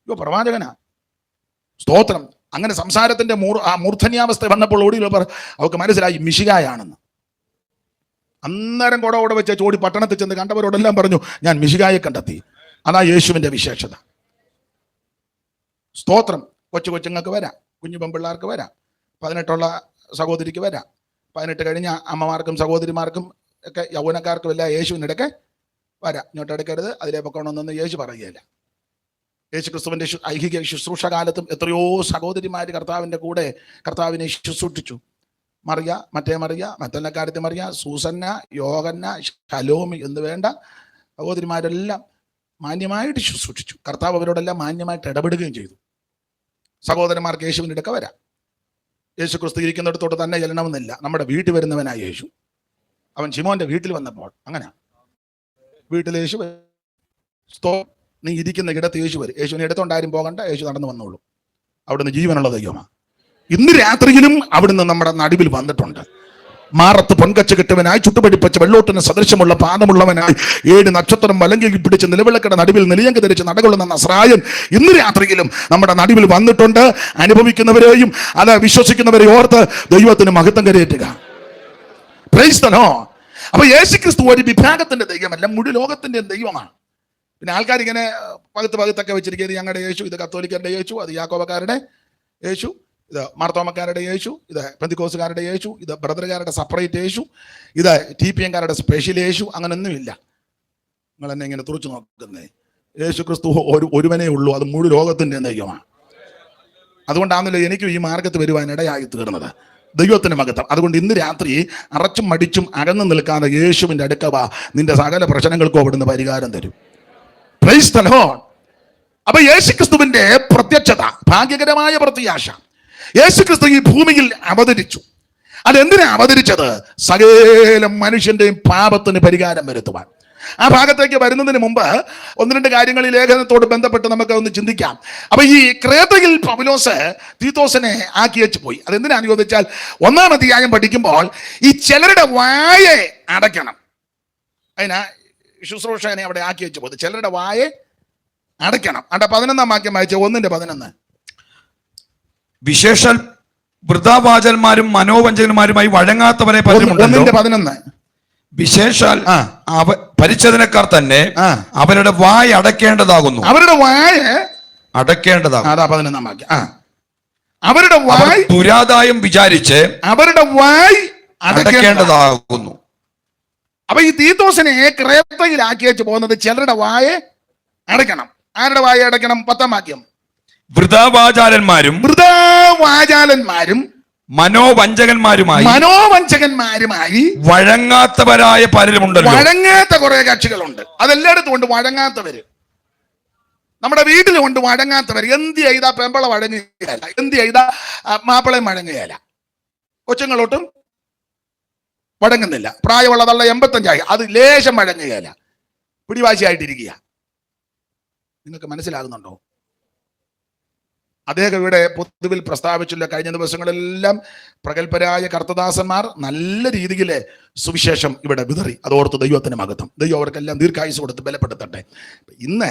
അയ്യോ പ്രവാചകനാ, സ്തോത്രം. അങ്ങനെ സംസാരത്തിന്റെ മൂർധന്യാവസ്ഥ വന്നപ്പോൾ ഓടി അവർക്ക് മനസ്സിലായി മിശിഹായാണെന്ന്. അന്നേരം കൂടെ വെച്ച് ചോടി പട്ടണത്തിൽ ചെന്ന് കണ്ടവരോടെല്ലാം പറഞ്ഞു, ഞാൻ മിശിഹായെ കണ്ടെത്തി. അതാ യേശുവിന്റെ വിശേഷത. സ്തോത്രം. കൊച്ചുങ്ങൾക്ക് വരാം, കുഞ്ഞു പെൺപിള്ളേർക്ക് വരാം, 18 സഹോദരിക്ക് വരാം, 18 കഴിഞ്ഞ അമ്മമാർക്കും സഹോദരിമാർക്കും ഒക്കെ യൗവനക്കാർക്കും എല്ലാം യേശുവിൻ്റെ ഇടയ്ക്ക് വരാം. ഇങ്ങോട്ട് എടുക്കരുത്, അതിലെ പൊക്കണമെന്നൊന്നും യേശു പറയുകയില്ല. യേശു ക്രിസ്തുവിന്റെ ഐഹിക ശുശ്രൂഷ കാലത്തും എത്രയോ സഹോദരിമാർ കർത്താവിൻ്റെ കൂടെ കർത്താവിനെ ശുശ്രൂഷിച്ചു. മറിയ, മറ്റെല്ലാ കാര്യത്തിൽ മറിയ, സൂസന്ന, യോഹന്ന, ശലോമി എന്ന് വേണ്ട സഹോദരിമാരെല്ലാം മാന്യമായിട്ട് ശുശ്രൂഷിച്ചു. കർത്താവ് അവരോടെല്ലാം മാന്യമായിട്ട് ഇടപെടുകയും ചെയ്തു. സഹോദരന്മാർക്ക് യേശുവിൻ്റെ ഇടയ്ക്ക് വരാം. യേശു ക്രിസ്തു ഇരിക്കുന്നിടത്തോട്ട് തന്നെ ചെല്ലണമെന്നില്ല. നമ്മുടെ വീട്ടിൽ വരുന്നവനായ യേശു. അവൻ ശിമോന്റെ വീട്ടിൽ വന്നപ്പോൾ അങ്ങനെ വീട്ടിൽ യേശു, നീ ഇരിക്കുന്ന ഇടത്ത് യേശു വരും. യേശുവിനെ എടുത്തോണ്ടാരും പോകണ്ട, യേശു നടന്നു വന്നോളൂ. അവിടുന്ന് ജീവനുള്ള ദൈവമാണ്. ഇന്ന് രാത്രിയിലും അവിടുന്ന് നമ്മുടെ നടുവിൽ വന്നിട്ടുണ്ട്. മാറത്ത് പൊൻകച്ച് കെട്ടവനായി, ചുട്ടുപടിപ്പച്ച വെള്ളോട്ടിന് സദൃശമുള്ള പാദമുള്ളവനായി, 7 നക്ഷത്രം വലങ്കി പിടിച്ച് നിലവിളക്കയുടെ നടുവിൽ നിലയങ്കി ധരിച്ച് നടകൊള്ളുന്ന നസ്രായൻ ഇന്ന് രാത്രിയിലും നമ്മുടെ നടുവിൽ വന്നിട്ടുണ്ട്. അനുഭവിക്കുന്നവരെയും അത് വിശ്വസിക്കുന്നവരെയും ഓർത്ത് ദൈവത്തിന് മഹത്വം കരയേറ്റുക. Price the Lord. അപ്പൊ യേശുക്രിസ്തു ഒരു വിഭാഗത്തിന്റെ ദൈവമല്ല, മുഴു ലോകത്തിന്റെ ദൈവമാണ്. പിന്നെ ആൾക്കാർ ഇങ്ങനെ പകുത്തൊക്കെ വെച്ചിരിക്കുന്നത്, ഞങ്ങളുടെ യേശു, ഇത് കത്തോലിക്കരുടെ യേശു, അത് യാക്കോബക്കാരുടെ യേശു, ഇത് മാർത്തോമക്കാരുടെ യേശു, ഇത് പെന്തിക്കോസുകാരുടെ യേശു, ഇത് ബ്രദറുകാരുടെ സെപ്പറേറ്റ് യേശു, ഇത് TPM-കാരുടെ സ്പെഷ്യൽ യേശു. അങ്ങനൊന്നുമില്ല. നിങ്ങൾ എന്നെ ഇങ്ങനെ തുറച്ചു നോക്കുന്നേ. യേശു ക്രിസ്തു ഒരുവനേ ഉള്ളൂ, അത് മുഴു ലോകത്തിന്റെ ദൈവമാണ്. അതുകൊണ്ടാണല്ലോ എനിക്കും ഈ മാർഗത്ത് വരുവാൻ ഇടയായി തീർന്നത്. ദൈവത്തിന് മഹത്വം. അതുകൊണ്ട് ഇന്ന് രാത്രി അറച്ചും മടിച്ചും അകന്നു നിൽക്കാതെ യേശുവിന്റെ അടുക്കവാ, നിന്റെ സകല പ്രശ്നങ്ങൾക്കും അവിടുന്ന് പരിഹാരം തരും. Price the Lord. അപ്പൊ യേശുക്രിസ്തുവിന്റെ പ്രത്യക്ഷത, ഭാഗ്യകരമായ പ്രത്യാശ. യേശുക്രിസ്തു ഈ ഭൂമിയിൽ അവതരിച്ചു. അതെന്തിനാ അവതരിച്ചത്? സകല മനുഷ്യന്റെയും പാപത്തിന് പരിഹാരം വരുത്തുവാൻ. ആ ഭാഗത്തേക്ക് വരുന്നതിന് മുമ്പ് 1-2 കാര്യങ്ങൾ ഈ ലേഖനത്തോട് ബന്ധപ്പെട്ട് നമുക്ക് ഒന്ന് ചിന്തിക്കാം. അപ്പൊ ഈ ക്രേത്തയിൽ പൗലോസ് തീത്തോസിനെ ആക്കി വെച്ച് പോയി. അതെന്തിനാന്ന് ചോദിച്ചാൽ, 1-ാം അധ്യായം പഠിക്കുമ്പോൾ ഈ ചിലരുടെ വായെ അടയ്ക്കണം. അതിനാ ശുശ്രൂഷകനെ അവിടെ ആക്കി വെച്ച് പോയത്. ചിലരുടെ വായെ അടയ്ക്കണം. അണ്ട 11-ാം വാക്യം വായിച്ച 1:11. വിശേഷാൽ വൃഥാവാചന്മാരും മനോവഞ്ചകന്മാരുമായി വഴങ്ങാത്തവരെ 1:11. വിശേഷാൽ പരിച്ഛേദനക്കാർ തന്നെ അവരുടെ വായ അടയ്ക്കേണ്ടതാകുന്നു. അവരുടെ വായ അടയ്ക്കേണ്ടതാകും. 11-ാം വാക്യം. അവരുടെ വായ് ദുരാദായം വിചാരിച്ച് അവരുടെ വായ് അടയ്ക്കേണ്ടതാകുന്നു. അപ്പൊ ഈ തീത്തോസിനെ ക്രേത്തയിലാക്കി വെച്ച് പോകുന്നത് ചിലരുടെ വായ അടയ്ക്കണം. ആരുടെ വായ അടയ്ക്കണം? 10-ാം വാക്യം. വൃഥാവാചാരന്മാരും മനോവഞ്ചകന്മാരുമായി വഴങ്ങാത്തവരായ പലരുമുണ്ടല്ലോ. വഴങ്ങാത്ത കുറെ കക്ഷികളുണ്ട്. അതെല്ലായിടത്തും ഉണ്ട് വഴങ്ങാത്തവര്. നമ്മുടെ വീട്ടിലുണ്ട് വഴങ്ങാത്തവർ. എന്ത് ചെയ്താ പെമ്പള വഴങ്ങുകയല്ല, എന്ത് ചെയ്താ മാപ്പിളയും വഴങ്ങുകയല്ല, കൊച്ചുങ്ങളോട്ടും വഴങ്ങുന്നില്ല. പ്രായമുള്ളതള്ള 85 അത് ലേശം വഴങ്ങുകയല്ല, പിടിവാശിയായിട്ടിരിക്കുക. നിങ്ങൾക്ക് മനസ്സിലാകുന്നുണ്ടോ? അദ്ദേഹം ഇവിടെ പൊതുവിൽ പ്രസ്താവിച്ചില്ല. കഴിഞ്ഞ ദിവസങ്ങളെല്ലാം പ്രഗത്ഭരായ കർത്തദാസന്മാർ നല്ല രീതിയിൽ സുവിശേഷം ഇവിടെ വിതറി. അതോർത്ത് ദൈവത്തിന് മഹത്വം. ദൈവം അവർക്കെല്ലാം ദീർഘായുസ് കൊടുത്ത് ബലപ്പെടുത്തട്ടെ. ഇന്ന്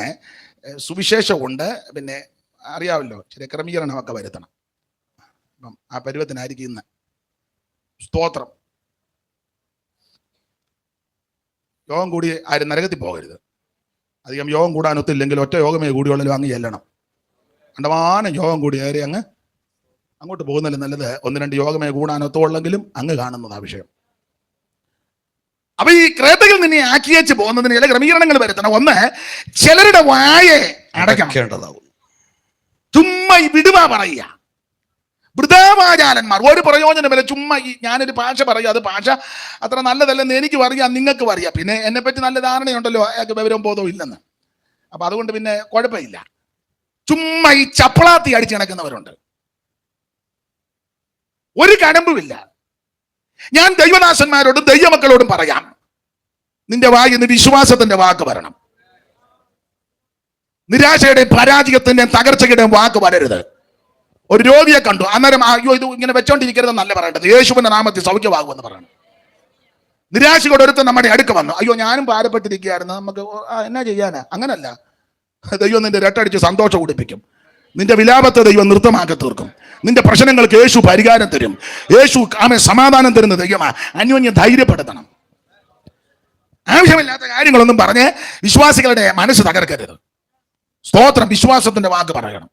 സുവിശേഷം കൊണ്ട് പിന്നെ അറിയാമല്ലോ, ചില ക്രമീകരണമൊക്കെ വരുത്തണം. അപ്പം ആ പരുവത്തിനായിരിക്കും ഇന്ന്. സ്തോത്രം. യോഗം കൂടി ആരും നരകത്തിൽ പോകരുത്. അധികം യോഗം കൂടാനൊത്തില്ലെങ്കിൽ ഒറ്റ യോഗമേ കൂടിയുള്ളല്ലോ അങ്ങ് ചെല്ലണം. കണ്ടമാനം യോഗം കൂടി ഏറെ അങ്ങോട്ട് പോകുന്നതിൽ നല്ലത് 1-2 യോഗമേ കൂടാനൊത്തുള്ളെങ്കിലും അങ്ങ് കാണുന്നതാ വിഷയം. അപ്പൊ ഈ ക്രേത്തയിൽ നിന്നെ ആക്കിയേച്ച് പോകുന്നതിന് ചില ക്രമീകരണങ്ങൾ വരുത്തണം. 1, ചിലരുടെ വായെ അടയ്ക്കേണ്ടതാവും. ചുമ്മാ വിടുവാ പറയുക. വൃഥാവാചാരന്മാർ ഒരു പ്രയോജനമില്ല. ചുമ്മാ ഞാനൊരു ഭാഷ പറയും, അത് ഭാഷ അത്ര നല്ലതല്ലെന്ന് എനിക്ക് പറയാം, നിങ്ങൾക്ക് പറയാം. പിന്നെ എന്നെപ്പറ്റി നല്ല ധാരണയുണ്ടല്ലോ, അയാൾക്ക് വിവരവും ബോധവും ഇല്ലെന്ന്. അപ്പൊ അതുകൊണ്ട് പിന്നെ കുഴപ്പമില്ല. ചുമ്മാ ഈ ചപ്പളാത്തി അടിച്ചു നടക്കുന്നവരുണ്ട്. ഒരു കടമ്പുമില്ല. ഞാൻ ദൈവദാസന്മാരോടും ദൈവമക്കളോടും പറയാം, നിന്റെ വായിൽ നിന്ന് വിശ്വാസത്തിന്റെ വാക്ക് വരണം. നിരാശയുടെയും പരാജയത്തിന്റെയും തകർച്ചയുടെയും വാക്ക് വരരുത്. ഒരു രോഗിയെ കണ്ടു, അന്നേരം അയ്യോ ഇത് ഇങ്ങനെ വെച്ചോണ്ടിരിക്കരുതെന്നല്ല പറയേണ്ടത്. യേശുവിന്റെ നാമത്തിൽ സൗഖ്യമാകുമെന്ന് പറയണം. നിരാശയോടെ ഒരുത്തൻ നമ്മുടെ അടുക്ക വന്നു, അയ്യോ ഞാനും ഭാരപ്പെട്ടിരിക്കുകയായിരുന്നു, നമുക്ക് എന്നാ ചെയ്യാനാ? അങ്ങനല്ല. ദൈവം നിന്റെ രട്ടടിച്ച് സന്തോഷം കുടിപ്പിക്കും. നിന്റെ വിലാപത്തെ ദൈവം നൃത്തമാക്കി തീർക്കും. നിന്റെ പ്രശ്നങ്ങൾക്ക് യേശു പരിഹാരം തരും. യേശു സമാധാനം തരുന്ന ദൈവമാ. അന്യോന്യം ധൈര്യപ്പെടുത്തണം. ആവശ്യമില്ലാത്ത കാര്യങ്ങളൊന്നും പറഞ്ഞ് വിശ്വാസികളുടെ മനസ്സ് തകർക്കരുത്. സ്തോത്രം. വിശ്വാസത്തിന്റെ വാക്ക് പറയണം.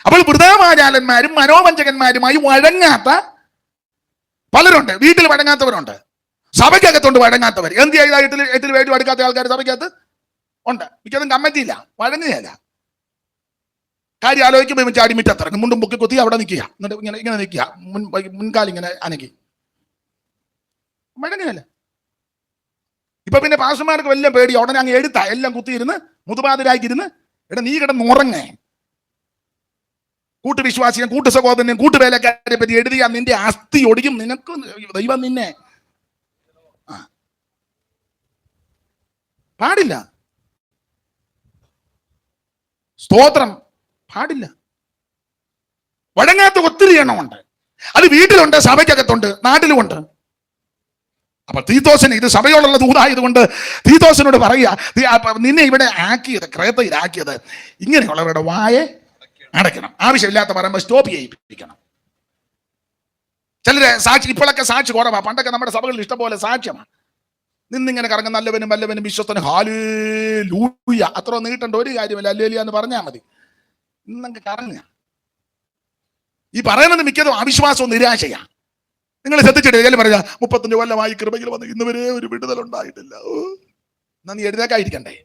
അപ്പോൾ വൃഥാവാചാലന്മാരും മനോവഞ്ചകന്മാരുമായി വഴങ്ങാത്ത പലരുണ്ട്. വീട്ടിൽ വഴങ്ങാത്തവരുണ്ട്, സഭയ്ക്കകത്തുണ്ട് വഴങ്ങാത്തവർ. എന്ത് എട്ടിൽ വേണ്ടി അടുക്കാത്ത ആൾക്കാർ സഭയ്ക്കകത്ത് ഉണ്ട്. മിക്കതും കമ്മിറ്റിയില്ല, വഴങ്ങുകയല്ല. കാര്യം ആലോചിക്കുമ്പോൾ ചാടി മിറ്റത്തിറങ്ങും, മുണ്ടും പൊക്കി കുത്തി അവിടെ നിൽക്കുക, എന്നിട്ട് ഇങ്ങനെ നിൽക്കുക, മുൻകാലിങ്ങനെ അനക്കി. വഴങ്ങുകയല്ല. ഇപ്പൊ പിന്നെ പാസ്റ്റർമാർക്ക് വല്ല പേടി, ഉടനെ അങ്ങ് എഴുത്താ എല്ലാം കുത്തിയിരുന്ന് മുതുപാതിരാക്കിയിരുന്ന് എടാ നീ കിടന്നുറങ്ങേ. കൂട്ടുവിശ്വാസിയും കൂട്ടു സഹോദരനെയും കൂട്ടുവേലക്കാരെ പറ്റി എഴുതിയാൽ നിന്റെ അസ്ഥി ഒടിയും. നിനക്ക് ദൈവം നിന്നെ പാടില്ല. സ്തോത്രം. പാടില്ല. വഴങ്ങാത്ത ഒത്തിരി എണ്ണമുണ്ട്. അത് വീട്ടിലുണ്ട്, സഭയ്ക്കകത്തുണ്ട്, നാട്ടിലുമുണ്ട്. അപ്പൊ തീത്തോസിന്, ഇത് സഭയോടുള്ള ദൂതായതുകൊണ്ട് തീത്തോസിനോട് പറയുക, നിന്നെ ഇവിടെ ആക്കിയത്, ക്രേത്തയിലാക്കിയത് ഇങ്ങനെയുള്ളവരുടെ വായെ അടയ്ക്കണം. ആവശ്യമില്ലാത്ത പറയുമ്പോൾ സ്റ്റോപ്പ് ചെയ്യിപ്പിക്കണം. ചിലര് സാക്ഷി, ഇപ്പോഴൊക്കെ സാക്ഷി കുറവാ. പണ്ടൊക്കെ നമ്മുടെ സഭകളിൽ ഇഷ്ടംപോലെ സാക്ഷ്യമാണ്. നിന്നിങ്ങനെ കറങ്ങും, നല്ലവനും വല്ലവനും വിശ്വസ്തനും ഹല്ലേലൂയ. അത്ര നീട്ടേണ്ട ഒരു കാര്യമില്ല, ഹല്ലേലൂയ എന്ന് പറഞ്ഞാൽ മതി. ഇന്നങ്ങ് കറങ്ങുക. ഈ പറയുന്നത് മിക്കതും അവിശ്വാസവും നിരാശയാ. നിങ്ങൾ ശ്രദ്ധിച്ചിട്ട് ചില പറയാ 35 കൊല്ലമായി കൃപയിൽ വന്ന് ഇന്ന് വരെ ഒരു വിടുതൽ ഉണ്ടായിട്ടില്ല. എന്നാ നീ എഴുന്നേക്കായിരിക്കണ്ടേ?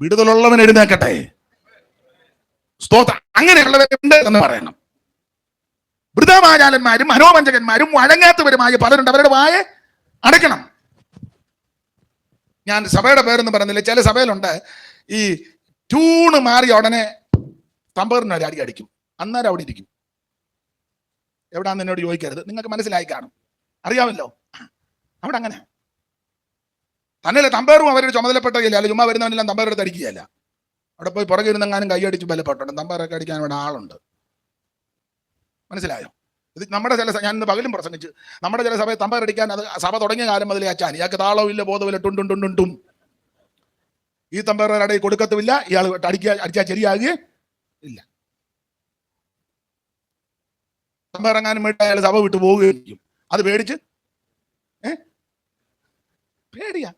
വിടുതലുള്ളവൻ എഴുന്നേക്കട്ടെ. സ്തോത്രം. അങ്ങനെയുള്ളവരുണ്ട് എന്ന് പറയണം. വൃഥാവാചാലന്മാരും മനോവഞ്ചകന്മാരും വഴങ്ങാത്തവരുമായ പലരുണ്ട്. അവരുടെ വായെ അടയ്ക്കണം. ഞാൻ സഭയുടെ പേരൊന്നും പറയുന്നില്ല. ചില സഭയിലുണ്ട്, ഈ ട്യൂണ് മാറിയ ഉടനെ തമ്പറിന് ഒരു അടി അടിക്കും. അന്നേരം അവിടെ ഇരിക്കും. എവിടാന്ന് എന്നോട് ചോദിക്കരുത്, നിങ്ങൾക്ക് മനസ്സിലായി കാണും, അറിയാമല്ലോ. അവിടെ അങ്ങനെ തന്നെയല്ല. തമ്പേറും അവരുടെ ചുമതലപ്പെട്ടയില്ല. അല്ല, ചുമ്മാ വരുന്നവനെല്ലാം തമ്പേറെടുത്ത് അടിക്കുകയല്ല. അവിടെ പോയി പുറകെ ഇരുന്നെങ്ങാനും കൈയടിച്ച് ബലപ്പെട്ടുണ്ട്. തമ്പേറൊക്കെ അടിക്കാൻ ഇവിടെ ആളുണ്ട്. മനസ്സിലായോ? ഇത് നമ്മുടെ ചില, ഞാൻ ഇന്ന് പകലും പ്രസംഗിച്ച്, നമ്മുടെ ചില സഭയെ തമ്പേറടിക്കാൻ, അത് സഭ തുടങ്ങിയ കാലം മുതലേ അച്ചാൻ. ഇയാൾക്ക് താളവും ഇല്ല, ബോധമില്ല, ടുണ്ടുണ്ടുണ്ടുണ്ടും. ഈ തമ്പേറയുടെ കൊടുക്കത്തുമില്ല. ഇയാൾ അടിച്ചാൽ ശരിയാകുകയും ഇല്ല. തമ്പേറങ്ങാനും വിട്ട് അയാൾ സഭ വിട്ടു പോവുകയും ചെയ്യും. അത് പേടിച്ച് പേടിയാ.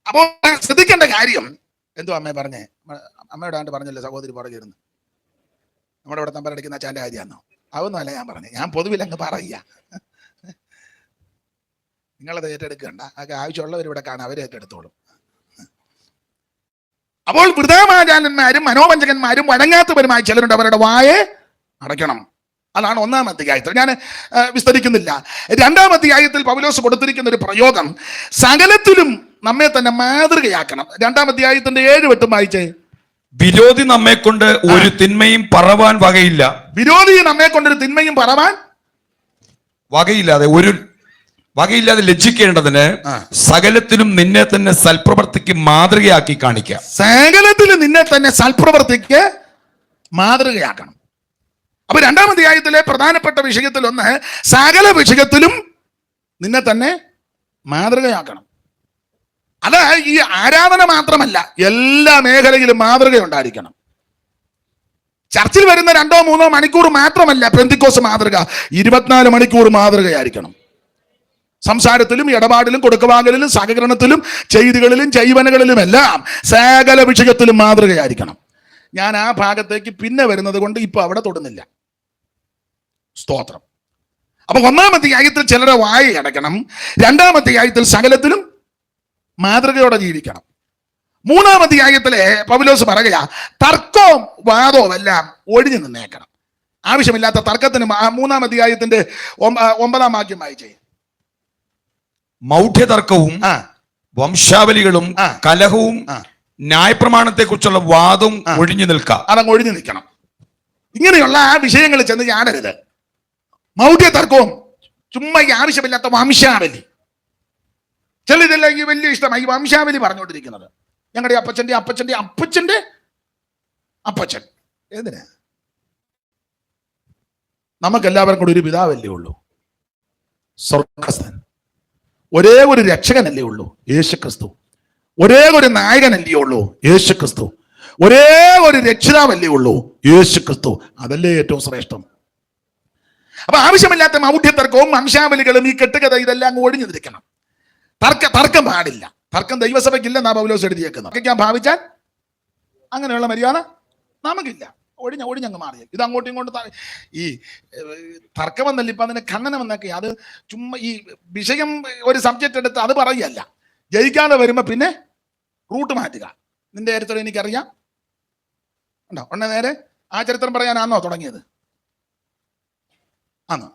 അപ്പോ ശ്രദ്ധിക്കേണ്ട കാര്യം എന്തോ അമ്മയെ പറഞ്ഞേ, അമ്മയുടെ ആണ്ട് പറഞ്ഞല്ലേ സഹോദരി പുറകിരുന്ന് നമ്മുടെ ഇവിടെ തമ്പേറടിക്കുന്ന അച്ഛൻ്റെ കാര്യമാണോ? അതൊന്നുമല്ല ഞാൻ പറഞ്ഞത്. ഞാൻ പൊതുവിൽ അങ്ങ് പറയുക. നിങ്ങളത് ഏറ്റെടുക്കണ്ട. അതൊക്കെ ആവശ്യമുള്ളവർ ഇവിടെ കാണാം, അവരെ ഏറ്റെടുത്തോളും. അപ്പോൾ വൃഥാവാചാലന്മാരും മനോവഞ്ചകന്മാരും വഴങ്ങാത്തവരുമായി ചിലരുണ്ട്. അവരുടെ വായെ അടയ്ക്കണം. അതാണ് 1-ാം അധ്യായത്തിൽ. ഞാൻ വിസ്തരിക്കുന്നില്ല. 2-ാം അധ്യായത്തിൽ പൗലോസ് കൊടുത്തിരിക്കുന്ന ഒരു പ്രയോഗം, സകലത്തിലും നമ്മെ തന്നെ മാതൃകയാക്കണം. 2-ാം അധ്യായത്തിന്റെ 7-8 വായിച്ചേ. വിരോധി നമ്മെ കൊണ്ട് ഒരു തിന്മയും പറവാൻ വകയില്ല. വിരോധി നമ്മെ കൊണ്ടൊരു തിന്മയും പറവാൻ വകയില്ലാതെ ലജ്ജിക്കേണ്ടതിന് സകലത്തിലും നിന്നെ തന്നെ സൽപ്രവർത്തിക്ക് മാതൃകയാക്കി കാണിക്കുക. സകലത്തിലും നിന്നെ തന്നെ സൽപ്രവർത്തിക്ക് മാതൃകയാക്കണം. അപ്പൊ 2-ാം അധ്യായത്തിലെ പ്രധാനപ്പെട്ട വിഷയത്തിൽ ഒന്ന്, സകല വിഷയത്തിലും നിന്നെ തന്നെ മാതൃകയാക്കണം. അത് ഈ ആരാധന മാത്രമല്ല, എല്ലാ മേഖലയിലും മാതൃക ഉണ്ടായിരിക്കണം. ചർച്ചിൽ വരുന്ന 2-3 മണിക്കൂർ മാത്രമല്ല പെന്തിക്കോസ് മാതൃക, 24 മണിക്കൂർ മാതൃകയായിരിക്കണം. സംസാരത്തിലും ഇടപാടിലും കൊടുക്കവാകലിലും സഹകരണത്തിലും ചെയ്തികളിലും ജൈവനകളിലും എല്ലാം സകല വിഷയത്തിലും മാതൃകയായിരിക്കണം. ഞാൻ ആ ഭാഗത്തേക്ക് പിന്നെ വരുന്നത് കൊണ്ട് ഇപ്പൊ അവിടെ തൊടുന്നില്ല. സ്തോത്രം. അപ്പൊ 1-ാം അധ്യായത്തിൽ ചിലരെ വായ അടയ്ക്കണം. 2-ാം അധ്യായത്തിൽ സകലത്തിലും മാതൃകയോടെ ജീവിക്കണം. 3-ാം അധ്യായത്തിലെ പൗലോസ് പറയുക, തർക്കവും വാദവും എല്ലാം ഒഴിഞ്ഞു നിന്നേക്കണം. ആവശ്യമില്ലാത്ത തർക്കത്തിന് 3-ാം അധ്യായത്തിന്റെ 9-ാം വാക്യം വായിച്ചേ. മൗഢ്യതർക്കവും വംശാവലികളും കലഹവും ന്യായപ്രമാണത്തെ കുറിച്ചുള്ള വാദവും ഒഴിഞ്ഞു നിൽക്കാം. അതങ്ങ് ഒഴിഞ്ഞു നിൽക്കണം. ഇങ്ങനെയുള്ള ആ വിഷയങ്ങളിൽ ചെന്ന് ചാടരുത്. മൗഢ്യതർക്കവും ചുമ്മാ ഈ ആവശ്യമില്ലാത്ത വംശാവലി. ചിലരെല്ലാം ഈ വലിയ ഇഷ്ടമായി ഈ വംശാവലി പറഞ്ഞുകൊണ്ടിരിക്കുന്നത്. ഞങ്ങളുടെ അപ്പച്ചന്റെ അപ്പച്ചന്റെ അപ്പച്ചന്റെ അപ്പച്ചൻ. എന്തിനാ? നമുക്കെല്ലാവർക്കും കൂടി ഒരു പിതാവല്ലേ ഉള്ളൂ, സ്വർഗസ്ഥൻ. ഒരേ ഒരു രക്ഷകനല്ലേ ഉള്ളൂ, യേശുക്രിസ്തു. ഒരേ ഒരു നായകനല്ലേ ഉള്ളൂ, യേശുക്രിസ്തു. ഒരേ ഒരു രക്ഷിതാവല്ലേ ഉള്ളൂ, യേശുക്രിസ്തു. അതല്ലേ ഏറ്റവും ശ്രേഷ്ഠം. അപ്പൊ ആവശ്യമില്ലാത്ത മൗഢ്യതർക്കവും വംശാവലികളും ഈ കെട്ടുകഥ ഇതെല്ലാം അങ്ങ് ഒഴിഞ്ഞു നിൽക്കണം. തർക്കം പാടില്ല. തർക്കം ദൈവസഭയ്ക്കില്ലെന്നാ പൗലോസ് എഴുതിയേക്കുന്നത്. തർക്കിക്കാൻ ഭാവിച്ചാൽ അങ്ങനെയുള്ള മര്യാദ നമുക്കില്ല. ഒഴിഞ്ഞങ്ങ് മാറിയ ഇത് അങ്ങോട്ടും ഇങ്ങോട്ടും ഈ തർക്കമെന്നല്ല, ഇപ്പൊ അതിന് ഖണ്ഡനമെന്നൊക്കെ, അത് ചുമ്മാ ഈ വിഷയം ഒരു സബ്ജക്റ്റ് എടുത്ത് അത് പറയുകയല്ല. ജയിക്കാതെ വരുമ്പോ പിന്നെ റൂട്ട് മാറ്റുക. നിന്റെ ചരിത്രം എനിക്കറിയാം ഉണ്ടോ, ഉടനെ നേരെ ആ ചരിത്രം പറയാനാണോ തുടങ്ങിയത്? ആണോ?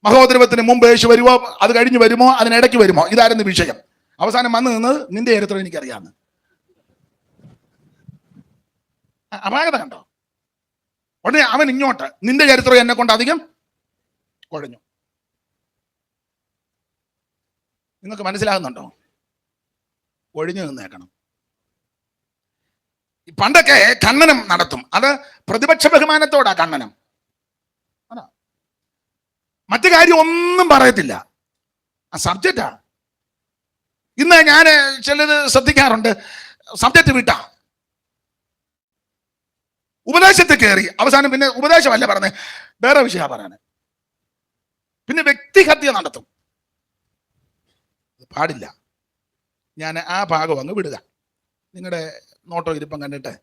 മഹോദരവത്തിന് മുമ്പ് യേശു വരുമോ, അത് കഴിഞ്ഞ് വരുമോ, അതിനിടയ്ക്ക് വരുമോ? ഇതായിരുന്നു വിഷയം. അവസാനം വന്നു നിന്നത് നിന്റെ ചരിത്രം എനിക്കറിയാമെന്ന്. അപാകത കണ്ടോ? ഉടനെ അവൻ ഇങ്ങോട്ട് നിന്റെ ചരിത്രം എന്നെ കൊണ്ട് അധികം കുഴഞ്ഞു. നിങ്ങൾക്ക് മനസ്സിലാകുന്നുണ്ടോ? ഒഴിഞ്ഞു നിന്നേക്കണം. പണ്ടൊക്കെ ഖണ്ഡനം നടത്തും, അത് പ്രതിപക്ഷ ബഹുമാനത്തോടാ ഖണ്ഡനം. മറ്റു കാര്യം ഒന്നും പറയത്തില്ല, ആ സബ്ജക്റ്റാ. ഇന്ന് ഞാൻ ചിലത് ശ്രദ്ധിക്കാറുണ്ട്, സബ്ജക്റ്റ് വിട്ടാ ഉപദേശത്തിൽ കയറി അവസാനം പിന്നെ ഉപദേശമല്ല പറഞ്ഞേ, വേറെ വിഷയമാണ് പറയാന്. പിന്നെ വ്യക്തിഹത്യ നടത്തും. പാടില്ല. ഞാൻ ആ ഭാഗം അങ്ങ് വിടുക. നിങ്ങളുടെ നോട്ടോ ഇരിപ്പം കണ്ടിട്ട്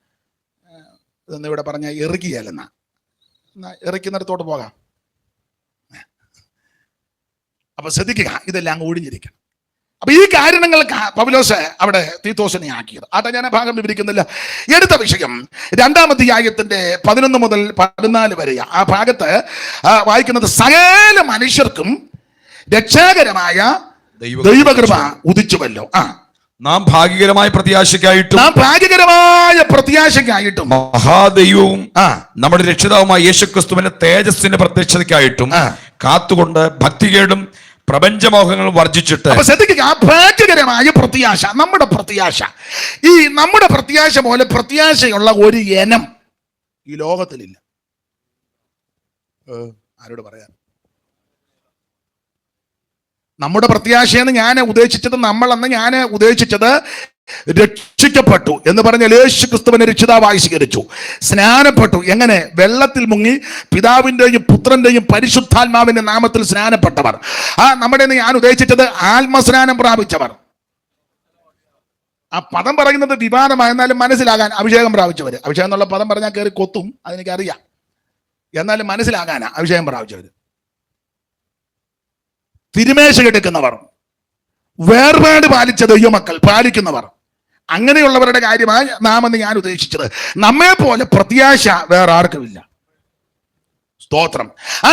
ഇതൊന്നും ഇവിടെ പറഞ്ഞ എറിക്കുകയല്ലെന്നാ, എറിക്കുന്നിടത്തോട്ട് പോകാം. അപ്പൊ ശ്രദ്ധിക്കുക, ഇതെല്ലാം അങ്ങ് ഒഴിഞ്ഞിരിക്കണം. അപ്പൊ ഈ കാരണങ്ങൾക്ക് പൗലോസ് അവിടെ തീത്തോസിനെ ആക്കിയത്. ആട്ടെ, ഞാൻ ആ ഭാഗം വിവരിക്കുന്നില്ല. എടുത്ത വിഷയം 2-ാം അധ്യായത്തിന്റെ 11 മുതൽ 14 വരെ. ആ ഭാഗത്ത് വായിക്കുന്നത്, സകല മനുഷ്യർക്കും രക്ഷാകരമായ ദൈവകൃപ ഉദിച്ചുവല്ലോ. നാം ഭാഗ്യകരമായ പ്രത്യാശയ്ക്കായിട്ടും മഹാദൈവവും നമ്മുടെ രക്ഷിതാവുമായ യേശുക്രിസ്തുവിന്റെ തേജസ്സിന്റെ പ്രത്യക്ഷതയ്ക്കായിട്ടും കാത്തുകൊണ്ട് ഭക്തികേടും പ്രപഞ്ചമോഹങ്ങളും വർജിച്ചിട്ട്. ശ്രദ്ധിക്കുക, ഭാഗ്യകരമായ പ്രത്യാശ, നമ്മുടെ പ്രത്യാശ. ഈ നമ്മുടെ പ്രത്യാശ പോലെ പ്രത്യാശയുള്ള ഒരു ഇനം ഈ ലോകത്തിലില്ല. ആരോട് പറയാൻ? നമ്മുടെ പ്രത്യാശയെന്ന് ഞാൻ ഉദ്ദേശിച്ചത്, നമ്മളെന്ന് ഞാൻ ഉദ്ദേശിച്ചത് രക്ഷിക്കപ്പെട്ടു എന്ന് പറഞ്ഞാൽ യേശു ക്രിസ്തുവിനെ രക്ഷിതാവായി സ്വീകരിച്ചു, സ്നാനപ്പെട്ടു. എങ്ങനെ? വെള്ളത്തിൽ മുങ്ങി പിതാവിന്റെയും പുത്രന്റെയും പരിശുദ്ധാത്മാവിന്റെ നാമത്തിൽ സ്നാനപ്പെട്ടവർ. നമ്മുടെ ഞാൻ ഉദ്ദേശിച്ചത് ആത്മസ്നാനം പ്രാപിച്ചവർ. ആ പദം പറയുന്നത് വിവാദമായെന്നാലും മനസ്സിലാകാൻ അഭിഷേകം പ്രാപിച്ചവർ. അഭിഷേകം എന്നുള്ള പദം പറഞ്ഞാൽ കയറി കൊത്തും, അതെനിക്കറിയാം. എന്നാലും മനസ്സിലാകാനാ അഭിഷേകം പ്രാപിച്ചവർ. തിരുമേശ എടുക്കുന്നവർ, വേർപാട് പാലിച്ച ദൈവമക്കൾ പാലിക്കുന്നവർ, അങ്ങനെയുള്ളവരുടെ കാര്യമായി നാം എന്ന് ഞാൻ ഉദ്ദേശിച്ചത്. നമ്മെ പോലെ പ്രത്യാശ വേറെ ആർക്കുമില്ല. സ്തോത്രം.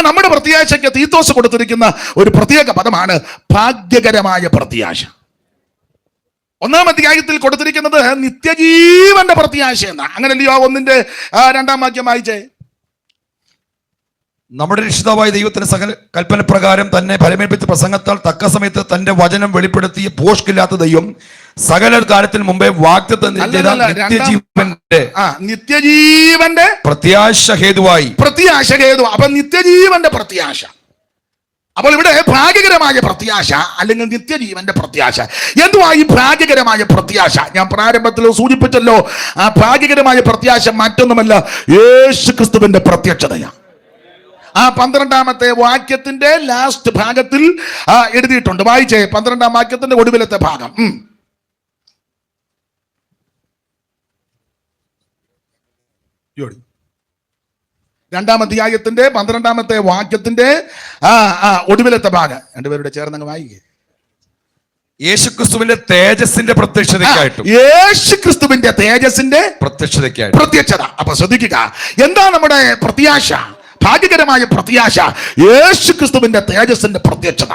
നമ്മുടെ പ്രത്യാശയ്ക്ക് തീത്തോസ് കൊടുത്തിരിക്കുന്ന ഒരു പ്രത്യേക പദമാണ് ഭാഗ്യകരമായ പ്രത്യാശ. 1-ാം അധ്യായത്തിൽ കൊടുത്തിരിക്കുന്നത് നിത്യജീവന്റെ പ്രത്യാശ എന്നാ. അങ്ങനല്ലയോ 1-ന്റെ 2-ാം വാക്യം വായിച്ചേ. നമ്മുടെ രക്ഷിതാവായ ദൈവത്തിന്റെ സകല കൽപ്പന പ്രകാരം തന്നെ ഫലമേൽപ്പിച്ച പ്രസംഗത്താൽ തക്ക സമയത്ത് തന്റെ വചനം വെളിപ്പെടുത്തിയ ഭോഷ്കില്ലാത്ത ദൈവം സകല കാലത്തിന് മുമ്പേ വാഗ്ദത്തം നിത്യജീവന്റെ പ്രത്യാശ ഹേതുവായി. അപ്പൊ നിത്യജീവന്റെ പ്രത്യാശ. അപ്പോൾ ഇവിടെ ഭാഗ്യകരമായ പ്രത്യാശ അല്ലെങ്കിൽ നിത്യജീവന്റെ പ്രത്യാശ. എന്തുവാ ഈ ഭാഗ്യകരമായ പ്രത്യാശ? ഞാൻ പ്രാരംഭത്തിൽ സൂചിപ്പിച്ചല്ലോ, ആ ഭാഗ്യകരമായ പ്രത്യാശ മറ്റൊന്നുമല്ല, യേശു ക്രിസ്തുവിന്റെ പ്രത്യക്ഷതയാണ്. ആ 12-ാമത്തെ വാക്യത്തിന്റെ ലാസ്റ്റ് ഭാഗത്തിൽ എഴുതിയിട്ടുണ്ട്. വായിച്ചേ 12-ാം വാക്യത്തിന്റെ ഒടുവിലത്തെ ഭാഗം. 2-ാം അധ്യായത്തിന്റെ 12-ാമത്തെ വാക്യത്തിന്റെ ഒടുവിലത്തെ ഭാഗം രണ്ടുപേരുടെ ചേർന്നങ്ങ് വായിക്കേ. യേശുക്രിസ്തുവിന്റെ തേജസ്സിന്റെ പ്രത്യക്ഷതയ്ക്കായിട്ടും. യേശുക്രിസ്തുവിന്റെ തേജസ്സിന്റെ പ്രത്യക്ഷത. അപ്പൊ ശ്രദ്ധിക്കുക, എന്താ നമ്മുടെ പ്രത്യാശ? ഭാഗ്യകരമായ പ്രത്യാശ യേശു ക്രിസ്തുവിന്റെ തേജസ്സിന്റെ പ്രത്യക്ഷത.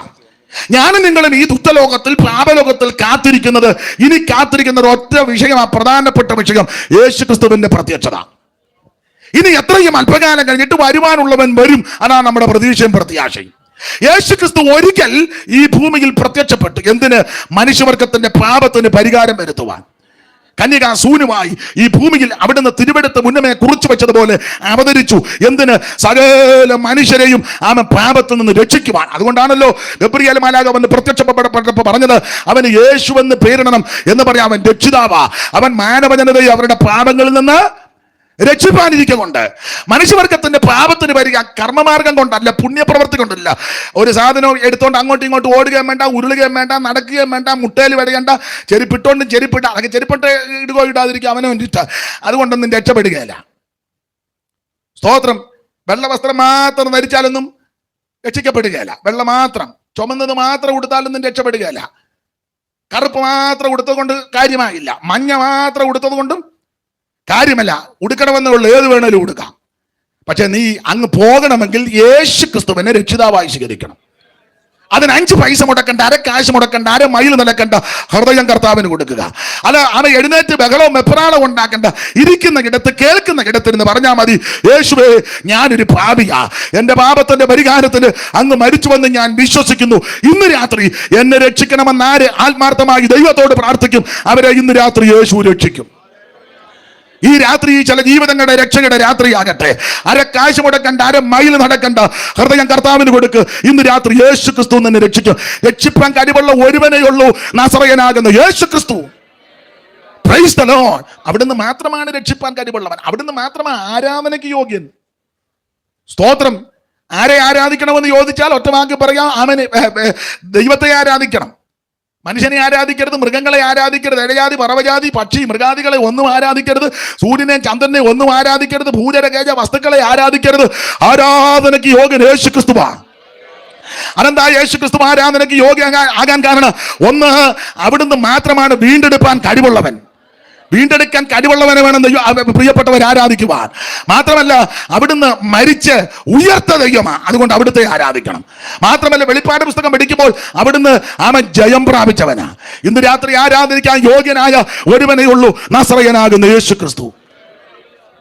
ഞാനും നിങ്ങളും ഈ ദുഷ്ടലോകത്തിൽ പാപലോകത്തിൽ കാത്തിരിക്കുന്നത്, ഇനി കാത്തിരിക്കുന്ന ഒറ്റ വിഷയമാണ്, പ്രധാനപ്പെട്ട വിഷയം യേശു ക്രിസ്തുവിന്റെ പ്രത്യക്ഷത. ഇനി എത്രയും അല്പകാലം കഴിഞ്ഞിട്ട് വരുവാനുള്ളവൻ വരും. അതാണ് നമ്മുടെ പ്രതീക്ഷയും പ്രത്യാശയും. യേശു ക്രിസ്തു ഒരിക്കൽ ഈ ഭൂമിയിൽ പ്രത്യക്ഷപ്പെട്ടു. എന്തിന്? മനുഷ്യവർഗത്തിന്റെ പാപത്തിന് പരിഹാരം വരുത്തുവാൻ. കന്യകാസൂനുമായി ഈ ഭൂമിയിൽ അവിടുന്ന് തിരുവെടുത്ത് മുന്നമേ കുറിച്ചു വെച്ചതുപോലെ അവതരിച്ചു. എന്തിന്? സകല മനുഷ്യരെയും അവൻ പാപത്തിൽ നിന്ന് രക്ഷിക്കുവാൻ. അതുകൊണ്ടാണല്ലോ ഗബ്രിയേൽ മാലാഖ വന്ന് പ്രത്യക്ഷപ്പെട്ടപ്പോൾ പറഞ്ഞത്, അവന് യേശുവെന്ന് പേരിടണം എന്ന് പറയാം. അവൻ രക്ഷിതാവാ. അവൻ മാനവജനതയെ അവരുടെ പാപങ്ങളിൽ നിന്ന് രക്ഷിപ്പാനിരിക്കുന്നുണ്ട്. മനുഷ്യവർഗത്തിന്റെ പാപത്തിന് വരിക കർമ്മമാർഗം കൊണ്ടല്ല, പുണ്യപ്രവർത്തി കൊണ്ടല്ല. ഒരു സാധനം എടുത്തോണ്ട് അങ്ങോട്ടും ഇങ്ങോട്ടും ഓടുകയും വേണ്ട, ഉരുളുകയും വേണ്ട, നടക്കുകയും വേണ്ട, മുട്ടയിൽ വെടയേണ്ട, ചെരുപ്പിട്ടോണ്ടും ചെരുപ്പിട്ട അതൊക്കെ ചെരുപ്പിട്ട് ഇടുകയോ ഇടാതിരിക്കുക അവനെ വേണ്ടിയിട്ട്. അതുകൊണ്ടൊന്നും രക്ഷപ്പെടുകയില്ല. സ്തോത്രം. വെള്ള വസ്ത്രം മാത്രം ധരിച്ചാലൊന്നും രക്ഷിക്കപ്പെടുകയില്ല. വെള്ള മാത്രം, ചുമന്നത് മാത്രം ഉടുത്താലൊന്നും രക്ഷപ്പെടുകയില്ല. കറുപ്പ് മാത്രം ഉടുത്തത് കൊണ്ട് കാര്യമായില്ല. മഞ്ഞ മാത്രം ഉടുത്തത് കൊണ്ടും കാര്യമല്ല. ഉടുക്കണമെന്നുള്ള ഏത് വേണേലും ഉടുക്കാം. പക്ഷെ നീ അങ്ങ് പോകണമെങ്കിൽ യേശു ക്രിസ്തുവിനെ രക്ഷിതാവായി സ്വീകരിക്കണം. അതിന് 5 പൈസ മുടക്കണ്ട, അര കാശ് മുടക്കണ്ട, അര മൈൽ നടക്കണ്ട. ഹൃദയം കർത്താവിന് കൊടുക്കുക. അത് അവൻ എഴുന്നേറ്റ് ബഹളവും വെപ്രാളവും ഉണ്ടാക്കണ്ട. ഇരിക്കുന്ന ഇടത്ത് കേൾക്കുന്ന ഇടത്തിരുന്ന് പറഞ്ഞാൽ മതി, യേശുവേ ഞാനൊരു പാപിയാ, എന്റെ പാപത്തിന്റെ പരിഹാരത്തിന് അങ്ങ് മരിച്ചുവെന്ന് ഞാൻ വിശ്വസിക്കുന്നു. ഇന്ന് രാത്രി എന്നെ രക്ഷിക്കണമെന്ന് ആര് ആത്മാർത്ഥമായി ദൈവത്തോട് പ്രാർത്ഥിക്കും, അവരെ ഇന്ന് രാത്രി യേശു രക്ഷിക്കും. ഈ രാത്രി ചില ജീവിതങ്ങളുടെ രക്ഷയുടെ രാത്രിയാകട്ടെ. അര കാശ് മുടക്കണ്ട, അര മൈൽ നടക്കണ്ട. ഹൃദയം കർത്താവിന് കൊടുക്ക്. ഇന്ന് രാത്രി യേശു ക്രിസ്തു നിന്നെ രക്ഷിക്കും. രക്ഷിപ്പാൻ കഴിവുള്ള ഒരുവനെയുള്ളൂ, നസറയനാകുന്ന യേശു ക്രിസ്തു. Price the Lord. അവിടുന്ന് മാത്രമാണ് രക്ഷിപ്പാൻ കഴിവുള്ളവൻ. അവിടുന്ന് മാത്രമാണ് ആരാധനയ്ക്ക് യോഗ്യൻ. സ്തോത്രം. ആരെ ആരാധിക്കണമെന്ന് ചോദിച്ചാൽ ഒറ്റവാക്കി പറയാം, അവന് ദൈവത്തെ ആരാധിക്കണം. മനുഷ്യനെ ആരാധിക്കരുത്, മൃഗങ്ങളെ ആരാധിക്കരുത്, ഇഴജാതി, പറവജാതി, പക്ഷി, മൃഗാദികളെ ഒന്നും ആരാധിക്കരുത്, സൂര്യനെ ചന്ദ്രനെ ഒന്നും ആരാധിക്കരുത്, ഭൂചരകേജ വസ്തുക്കളെ ആരാധിക്കരുത്. ആരാധനയ്ക്ക് യോഗ്യൻ യേശു ക്രിസ്തുവാണ്. അതെന്താ യേശു ക്രിസ്തു ആരാധനയ്ക്ക് യോഗ്യ ആകാൻ കാരണം? ഒന്ന്, അവിടുന്ന് മാത്രമാണ് വീണ്ടെടുപ്പാൻ കഴിവുള്ളവൻ. വീണ്ടെടുക്കാൻ കഴിവുള്ളവനെ വേണം പ്രിയപ്പെട്ടവർ ആരാധിക്കുവാൻ. മാത്രമല്ല അവിടുന്ന് മരിച്ച് ഉയർത്ത ദൈവമാണ്. അതുകൊണ്ട് അവിടുത്തെ ആരാധിക്കണം. മാത്രമല്ല വെളിപ്പാട് പുസ്തകം പഠിക്കുമ്പോൾ അവിടുന്ന് അവൻ ജയം പ്രാപിച്ചവനാ. ഇന്ന് രാത്രി ആരാധിക്കാൻ യോഗ്യനായ ഒരുവനേ ഉള്ളൂ, നസറയനാകുന്ന യേശു ക്രിസ്തു.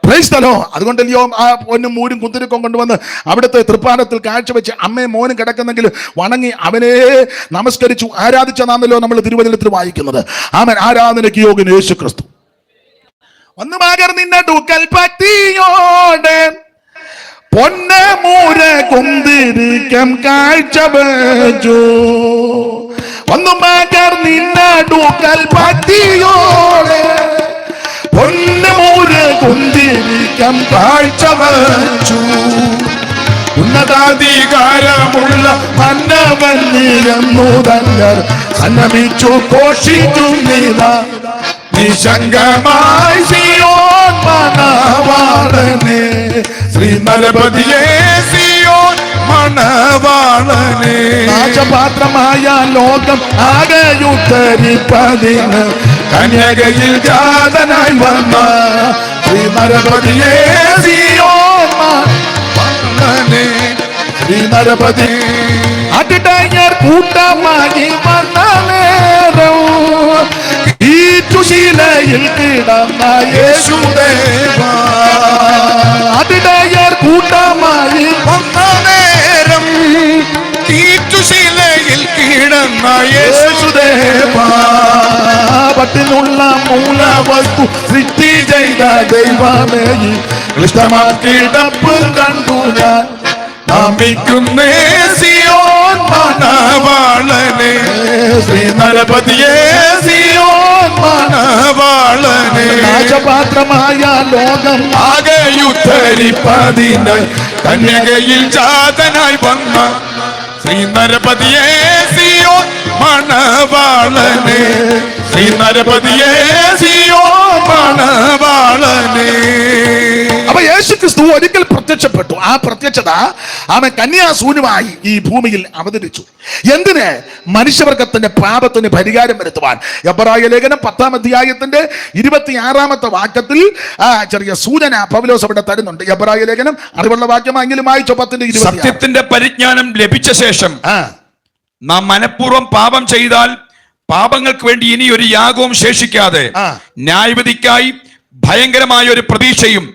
Price the Lord. അതുകൊണ്ടല്ലയോ ആ പൊന്നും മൂരും കുന്തിരിക്കും കൊണ്ടുവന്ന് അവിടുത്തെ തൃപ്പാദത്തിൽ കാഴ്ചവെച്ച് അമ്മയും മോനും കിടക്കുന്നെങ്കിൽ വണങ്ങി അവനെ നമസ്കരിച്ചു ആരാധിച്ചതാണല്ലോ നമ്മൾ തിരുവചനത്തിൽ വായിക്കുന്നത്. അവൻ ആരാധനയ്ക്ക് യോഗ്യൻ യേശു ക്രിസ്തു. ഒന്ന് പകർന്നിന്നടുക്കൽ പറ്റിയോടെ പൊന്നമൂര കുന്തിരിക്കം കാഴ്ചവെച്ചു. ഒന്ന് പകർന്നിന്നടുക്കൽ പറ്റിയോടെ പൊന്നമൂര കുന്തിരിക്കം കാഴ്ചവെച്ചു. ഉന്നതാധികാരമുള്ള മന്നവൻ നീയെന്നു തങ്ങൾ സന്നമിച്ചു ഘോഷിക്കും നീതാ. നിശങ്കമായി സിയോൻ മണവാളനെ, ശ്രീനരപതിയെ സിയോൻ മണവാളനെ. നാശപാത്രമായ ലോകം ആകെയുദ്ധരിപ്പതിന് കന്യകയിൽ ജാതനായി വന്ന ശ്രീനരപതിയെ സിയോൻ മണവാളനെ. ശ്രീനരപതി അടിടയർ കൂട്ടമായി വന്ന നേരം ശീലയിൽ കിടന്ന യേശുദേവാ. അതിടയർ കൂട്ടമായി വന്ന നേരം തീറ്റുശീലയിൽ കിടന്ന യേശുദേവാ. പട്ടിനുള്ള മൂലവസ്തു സൃഷ്ടി ചെയ്ത ദൈവമേ, ക്ലിഷ്ടമാക്കിടപ്പ് കണ്ടു ഞാൻ നമിക്കുന്നേ സിയോൻ മണവാളനെ. ശ്രീനരപതിയെ സിയോൻ മണവാളനെ. നാശപാത്രമായ ലോകം ആകെയുദ്ധരിപ്പതിനായി കന്യകയിൽ ജാതനായി വന്ന ശ്രീനരപതിയെ സിയോൻ മണവാളനെ. ശ്രീനരപതിയെ സിയോൻ മണവാളനെ. അപ്പൊ യേശു ക്രിസ്തു ഒരിക്കൽ പ്രത്യക്ഷപ്പെട്ടു. ആ പ്രത്യക്ഷത അവൻ കന്യാസൂനുമായി ഈ ഭൂമിയിൽ അവതരിച്ചു. എന്തിന്? മനുഷ്യവർഗത്തിന്റെ പാപത്തിന് പരിഹാരം വരുത്തുവാൻ. എബ്രായ ലേഖനം 10-ാം അധ്യായത്തിന്റെ 26-ാമത്തെ വാക്യത്തിൽ ചെറിയ സൂചന പൗലോസ് അവിടെ തരുന്നുണ്ട്. എബ്രായ ലേഖനം അറിവുള്ള വാക്യമെങ്കിലും വായിച്ചോ. 10:26. സത്യത്തിന്റെ പരിജ്ഞാനം ലഭിച്ച ശേഷം നാം മനഃപൂർവ്വം പാപം ചെയ്താൽ പാപങ്ങൾക്ക് വേണ്ടി ഇനി ഒരു യാഗവും ശേഷിക്കാതെ ന്യായവിധിക്കായി ഭയങ്കരമായ ഒരു പ്രതീക്ഷയും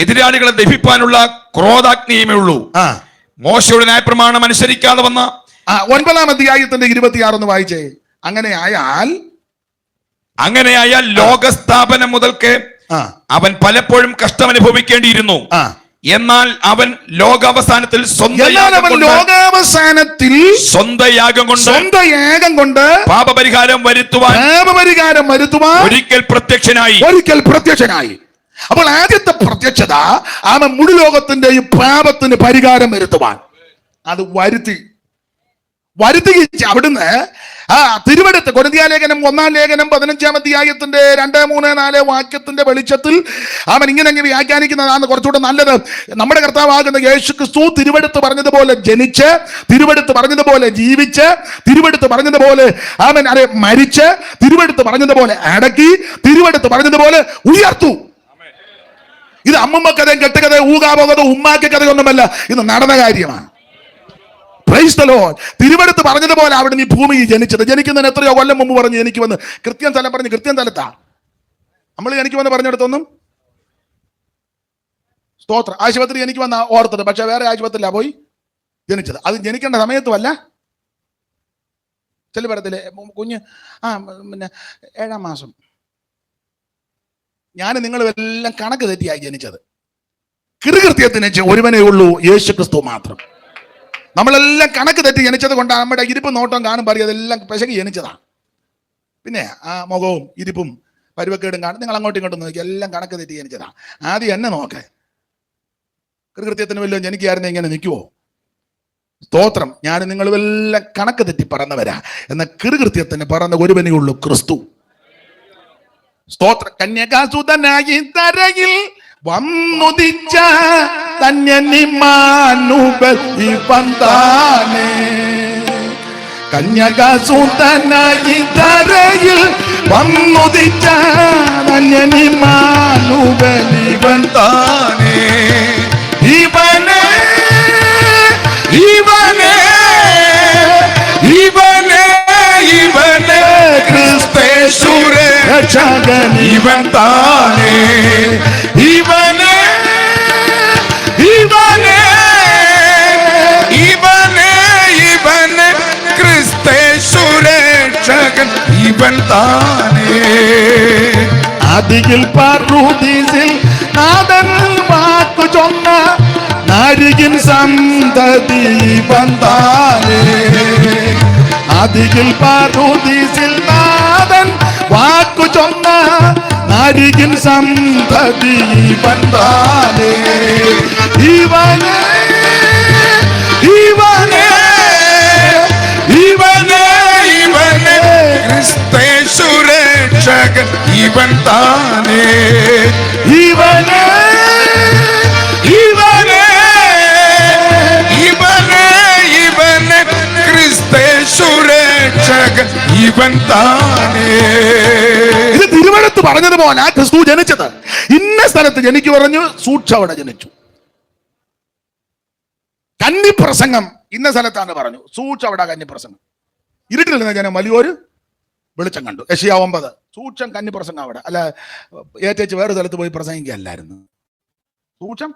എതിരാളികളെ ദഹിപ്പാനുള്ള ക്രോധാഗ്നിയുമേ ഉള്ളൂ. മോശയുടെ ന്യായപ്രമാണം അനുസരിക്കാതെ വന്ന 9-ാം അധ്യായത്തിന്റെ 26 വായിച്ചേ. അങ്ങനെ ആയാൽ അങ്ങനെയായാൽ ലോകസ്ഥാപനം മുതൽക്ക് അവൻ പലപ്പോഴും കഷ്ടം അനുഭവിക്കേണ്ടിയിരുന്നു. എന്നാൽ അവൻ ലോകാവസാനത്തിൽ സ്വന്തം യാഗം കൊണ്ട് പാപപരിഹാരം വരുത്തുവാൻ ഒരിക്കൽ പ്രത്യക്ഷനായി. അപ്പോൾ ആദ്യത്തെ പ്രത്യക്ഷത അവൻ മുഴു ലോകത്തിന്റെയും പാപത്തിന് പരിഹാരം വരുത്തുവാൻ അത് വരുത്തി അവിടുന്ന് തിരുവെടുത്ത് കൊരിന്ത്യലേഖനം 1-ാം ലേഖനം 15-ാം അധ്യായത്തിന്റെ 2, 3, 4 വാക്യത്തിന്റെ വെളിച്ചത്തിൽ അവൻ ഇങ്ങനെ വ്യാഖ്യാനിക്കുന്നതാണ് കുറച്ചുകൂടെ നല്ലത്. നമ്മുടെ കർത്താവാകുന്ന യേശു ക്രിസ്തു തിരുവെടുത്ത് പറഞ്ഞതുപോലെ ജനിച്ച്, തിരുവെടുത്ത് പറഞ്ഞതുപോലെ ജീവിച്ച്, തിരുവെടുത്ത് പറഞ്ഞതുപോലെ അവൻ മരിച്ച്, തിരുവെടുത്ത് പറഞ്ഞതുപോലെ അടക്കി, തിരുവെടുത്ത് പറഞ്ഞതുപോലെ ഉയർത്തു. ഇത് അമ്മമ്മ കഥയും കെട്ടുകഥയും ഊകാപോകതോ ഉമ്മാക്കി കഥയൊന്നുമല്ല, ഇത് നടന്ന കാര്യമാണ്. Price the Lord. തിരുവെടുത്ത് പറഞ്ഞതുപോലെ അവിടെ നീ ഭൂമിയിൽ ജനിച്ചത്. ജനിക്കുന്നതിന് എത്രയോ കൊല്ലം മുമ്പ് പറഞ്ഞു എനിക്കുമെന്ന്. കൃത്യം സ്ഥലം പറഞ്ഞ് കൃത്യം സ്ഥലത്താ നമ്മൾ എനിക്കുമെന്ന് പറഞ്ഞെടുത്തൊന്നും സ്തോത്രം. ആശുപത്രി എനിക്ക് വന്ന ഓർത്തത്, പക്ഷെ വേറെ ആശുപത്രിയിലാ പോയി ജനിച്ചത്. അത് ജനിക്കേണ്ട സമയത്തുമല്ല. ചെല്ലു പറയത്തില്ലേ കുഞ്ഞ് പിന്നെ 7-ാം മാസം. ഞാൻ നിങ്ങളെല്ലാം കണക്ക് തെറ്റിയായി ജനിച്ചത്. കൃത്യത്തിന് ഒരുവനേ ഉള്ളൂ, യേശു ക്രിസ്തു മാത്രം. നമ്മളെല്ലാം കണക്ക് തെറ്റി ജനിച്ചത് കൊണ്ടാണ് നമ്മുടെ ഇരിപ്പും നോട്ടം കാണും പറയും അതെല്ലാം പിശകി ജനിച്ചതാണ്. പിന്നെ ആ മുഖവും ഇരിപ്പും പരുവക്കേടും കാണും. നിങ്ങൾ അങ്ങോട്ടും ഇങ്ങോട്ടും നോക്കി എല്ലാം കണക്ക് തെറ്റി ജനിച്ചതാണ്. ആദ്യം എന്നെ നോക്കേ. കൃത്യത്തിന് വല്ലതും ജനിക്കായിരുന്നു ഇങ്ങനെ നിൽക്കുവോ? സ്തോത്രം. ഞാൻ നിങ്ങളെല്ലാം കണക്ക് തെറ്റി പറന്നവരാ. എന്നാൽ കൃത്യത്തിന് പറന്ന ഒരുവനേ ഉള്ളൂ, ക്രിസ്തു. സ്തോത്രം. കന്യകാസുതനായി തരയിൽ വന്നുദിച്ച കന്യകാസുതനായി തരയിൽ വന്നുദിച്ച ധന്യനിമാനുബലിവൻ താനേ. ഇവനെ ക്രിസ്തേശുരേ രക്ഷകൻ ഇവൻ താനേ. ഇവനെ ക്രിസ്തേശുരക്ഷകൻ ഇവൻ താനേ. അതിൽ പറുദീസിൽ നാഥൻ വാക്കു ചൊന്ന നാരികിൻ സന്തതി ഇവൻ താനേ. അതിൽ പറുദീസിൽ നാഥൻ വാക്കു ചൊന്ന നാരികിൻ സന്തതി ഇവൻ താനേ. ഇവനെ ക്രിസ്തേശുരക്ഷകൻ ഇവൻ താനേ. ഇവനെ ക്രിസ്തേശുരക്ഷകൻ ഇവൻ താനേ. ഇത് തിരുവെടുത്ത് പറഞ്ഞതുപോലെ ക്രിസ്തു ജനിച്ചത്. ഇന്ന സ്ഥലത്ത് ജനിക്കു പറഞ്ഞു, സൂക്ഷ അവിടെ ജനിച്ചു. കന്നിപ്രസംഗം ഇന്ന സ്ഥലത്താണ് പറഞ്ഞു, സൂക്ഷ അവിടെ കന്നിപ്രസംഗം. ഇരുട്ടിൽ നിന്ന് ജനം വലിയൊരു വെളിച്ചം കണ്ടു. യെശയ്യാ 9 സൂക്ഷം കന്നിപ്രസംഗം അവിടെ. അല്ല ഏറ്റേച്ച് വേറെ സ്ഥലത്ത് പോയി പ്രസംഗിക്കല്ലായിരുന്നു. സൂക്ഷം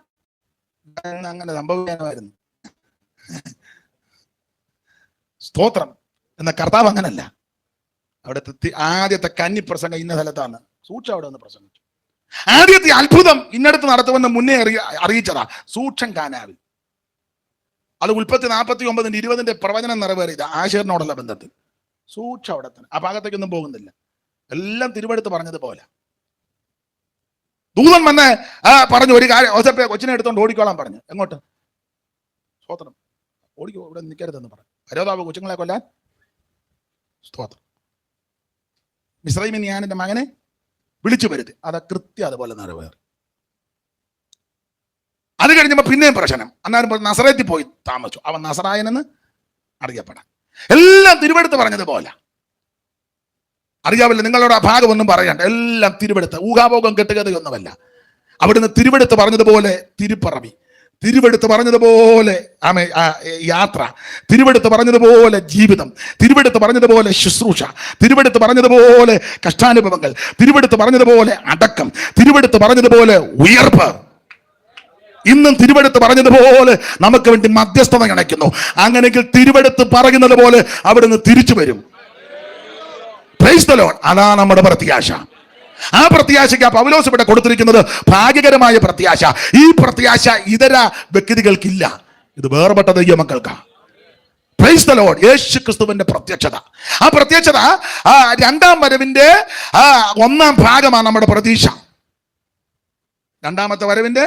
അങ്ങനെ സംഭവിക്കാനായിരുന്നു. സ്തോത്രം. എന്ന കർത്താവ് അങ്ങനല്ല. അവിടുത്തെ ആദ്യത്തെ കന്നിപ്രസംഗം ഇന്ന സ്ഥലത്താണ്, സൂക്ഷം അവിടെ നിന്ന് പ്രസംഗിച്ചു. ആദ്യത്തെ അത്ഭുതം ഇന്നടത്ത് നടത്തുമെന്ന് മുന്നേ അറിയിച്ചതാ, സൂക്ഷം കാനാവിൽ. അത് ഉൽപ്പത്തി 49:20 പ്രവചനം നിറവേറിയത് ആശേറിനോടുള്ള ബന്ധത്തിൽ. സൂക്ഷം അവിടെ തന്നെ. ആ ഭാഗത്തേക്കൊന്നും പോകുന്നില്ല. എല്ലാം തിരുവെടുത്ത് പറഞ്ഞതുപോലെ. ദൂതൻ വന്ന് പറഞ്ഞു ഒരു കാര്യം, ഓസപ്പെ കൊച്ചിനെ എടുത്തോണ്ട് ഓടിക്കോളാൻ പറഞ്ഞു. എങ്ങോട്ട്? സ്തോത്രം. ഓടിക്കോ, ഇവിടെ നിൽക്കരുതെന്ന് പറഞ്ഞു. ഹരോദാവ് കൊച്ചുങ്ങളെ കൊല്ലാൻ. സ്തോത്രം. മിസ്രയീമിൽ ഞാൻ എൻ്റെ മകനെ വിളിച്ചു വരുത്തി. അത് കൃത്യം അതുപോലെ നിറവേറി. അത് കഴിഞ്ഞപ്പോൾ പിന്നെയും പ്രശ്നം. അന്നേരം നസറേത്തിൽ പോയി താമസിച്ചു. അവൻ നസറായനെന്ന് അറിയപ്പെടാൻ. എല്ലാം തിരുവെടുത്ത് പറഞ്ഞതുപോലെ. അറിയാവില്ല, നിങ്ങളോട് ആ ഭാഗമൊന്നും പറയണ്ട. എല്ലാം തിരുവെടുത്ത്. ഊഹാഭോഗം കെട്ടുകഥയൊന്നുമല്ല. അവിടുന്ന് തിരുവെടുത്ത് പറഞ്ഞതുപോലെ തിരുപ്പറവി, തിരുവെടുത്ത് പറഞ്ഞതുപോലെ യാത്ര, തിരുവെടുത്ത് പറഞ്ഞതുപോലെ ജീവിതം, തിരുവെടുത്ത് പറഞ്ഞതുപോലെ ശുശ്രൂഷ, തിരുവെടുത്ത് പറഞ്ഞതുപോലെ കഷ്ടാനുഭവങ്ങൾ, തിരുവെടുത്ത് പറഞ്ഞതുപോലെ അടക്കം, തിരുവെടുത്ത് പറഞ്ഞതുപോലെ ഉയർപ്പ്. ഇന്നും തിരുവെടുത്ത് പറഞ്ഞതുപോലെ നമുക്ക് വേണ്ടി മധ്യസ്ഥത അണയ്ക്കുന്നു. അങ്ങനെയെങ്കിൽ തിരുവെടുത്ത് പറയുന്നത് പോലെ അവിടുന്ന് തിരിച്ചു വരും. Price the Lord. അതാണ് നമ്മുടെ പ്രത്യാശ. ആ പ്രത്യാശയ്ക്ക് പൗലോസ് ഇവിടെ കൊടുത്തിരിക്കുന്നത് ഭാഗ്യകരമായ പ്രത്യാശ. ഈ പ്രത്യാശ ഇതര വ്യക്തികൾക്കില്ല, ഇത് വേർപെട്ട ദൈവമക്കൾക്കാ. Praise the lord. യേശു ക്രിസ്തുവിന്റെ പ്രത്യക്ഷത, ആ പ്രത്യക്ഷത രണ്ടാം വരവിന്റെ ഒന്നാം ഭാഗമാണ് നമ്മുടെ പ്രതീക്ഷ. രണ്ടാമത്തെ വരവിന്റെ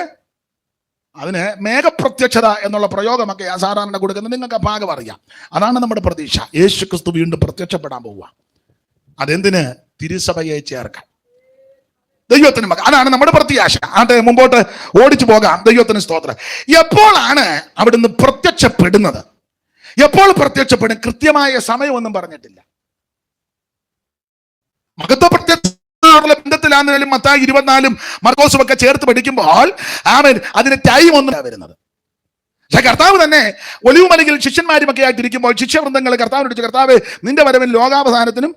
അതിന് മേഘപ്രത്യക്ഷത എന്നുള്ള പ്രയോഗമൊക്കെ സാധാരണ കൊടുക്കുന്നത്, നിങ്ങൾക്ക് ആ ഭാഗം അറിയാം. അതാണ് നമ്മുടെ പ്രതീക്ഷ. യേശു ക്രിസ്തു വീണ്ടും പ്രത്യക്ഷപ്പെടാൻ പോവുക. അതെന്തിന്? തിരുസഭയെ ചേർക്കാൻ, ദൈവത്തിന് മക്കൾ. അതാണ് നമ്മുടെ പ്രത്യാശ. അത് മുമ്പോട്ട് ഓടിച്ചു പോകാം. ദൈവത്തിന് സ്തോത്രം. എപ്പോഴാണ് അവിടുന്ന് പ്രത്യക്ഷപ്പെടുന്നത്? എപ്പോൾ പ്രത്യക്ഷപ്പെടും? കൃത്യമായ സമയമൊന്നും പറഞ്ഞിട്ടില്ല. മഹത്വ ബന്ധത്തിലാണെങ്കിലും മത്തായി 24 മർക്കോസും ഒക്കെ ചേർത്ത് പഠിക്കുമ്പോൾ അതിന് ടൈം ഒന്നും വരുന്നത്. പക്ഷെ കർത്താവ് തന്നെ ഒലിവുമലയിൽ ശിഷ്യന്മാരുമൊക്കെ ആയിട്ടിരിക്കുമ്പോൾ ശിഷ്യവൃന്ദങ്ങൾ കർത്താവിനോട്, കർത്താവ് നിന്റെ വരവിൽ ലോകാവസാനത്തിനും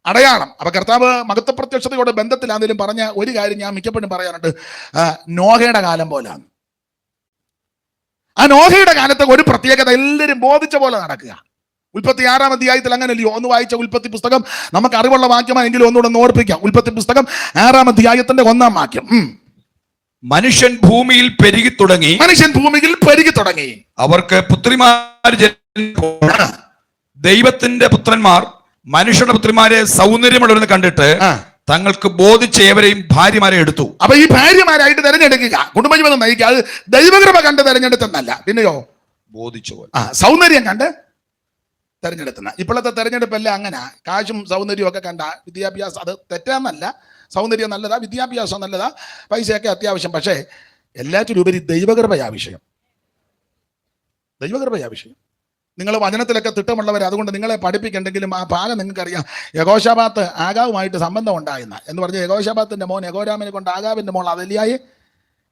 അടയാളം. അപ്പൊ കർത്താവ് മഹത്വ പ്രത്യക്ഷതയോടെ ബന്ധത്തിലാണെങ്കിലും പറഞ്ഞ ഒരു കാര്യം ഞാൻ മിക്കപ്പോഴും പറയാറുണ്ട്, നോഹയുടെ കാലം പോലാണ്. ആ നോഹയുടെ കാലത്തെ ഒരു പ്രത്യേകത എല്ലാവരും ബോധിച്ച പോലെ നടക്കുക. 36 അധ്യായത്തിൽ അങ്ങനെയല്ലയോ? ഒന്ന് വായിച്ച ഉൽപ്പത്തി പുസ്തകം, നമുക്ക് അറിവുള്ള വാക്യമാണെങ്കിലും ഒന്നുകൂടെ ഒന്ന് ഓർപ്പിക്കാം. ഉൽപ്പത്തി പുസ്തകം 6 അധ്യായത്തിന്റെ 1 വാക്യം. മനുഷ്യൻ ഭൂമിയിൽ പെരുകി തുടങ്ങി, അവർക്ക് പുത്രിമാർ. ദൈവത്തിന്റെ പുത്രന്മാർ മനുഷ്യരുടെ പുത്രിമാരെ സൗന്ദര്യമുള്ളവരെന്ന് കണ്ടിട്ട് തങ്ങൾക്ക് ബോധിച്ച ഏവരെയും ഭാര്യമാരെ എടുത്തു. അപ്പൊ ഈ ഭാര്യമാരായിട്ട് തെരഞ്ഞെടുക്കുക, കുടുംബജീവിതം നയിക്കുക, അത് ദൈവകൃപ കണ്ട് തെരഞ്ഞെടുത്തെന്നല്ല, പിന്നെയോ ബോധിച്ച പോലെ സൗന്ദര്യം കണ്ട് തെരഞ്ഞെടുത്തുന്ന. ഇപ്പോഴത്തെ തെരഞ്ഞെടുപ്പെല്ലാം അങ്ങനെ കാശും സൗന്ദര്യവും ഒക്കെ കണ്ട വിദ്യാഭ്യാസം, അത് തെറ്റാന്നല്ല, സൗന്ദര്യം നല്ലതാ, വിദ്യാഭ്യാസം നല്ലതാ, പൈസയൊക്കെ അത്യാവശ്യം. പക്ഷേ എല്ലാറ്റിലും ഉപരി ദൈവകൃപയാ വിഷയം. ദൈവകൃപയാ വിഷയം. നിങ്ങൾ വചനത്തിലൊക്കെ തിട്ടമുള്ളവർ, അതുകൊണ്ട് നിങ്ങളെ പഠിപ്പിക്കണ്ടെങ്കിലും ആ ഭാഗം നിങ്ങൾക്കറിയാം. യഹോശാബാത്ത് ആഗാവുമായിട്ട് സംബന്ധം ഉണ്ടായിരുന്ന എന്ന് പറഞ്ഞ് യഹോശാബാത്തിന്റെ മോൻ യഹോരാമിനെ കൊണ്ട് ആഗാവിന്റെ മോൾ അദല്യായെ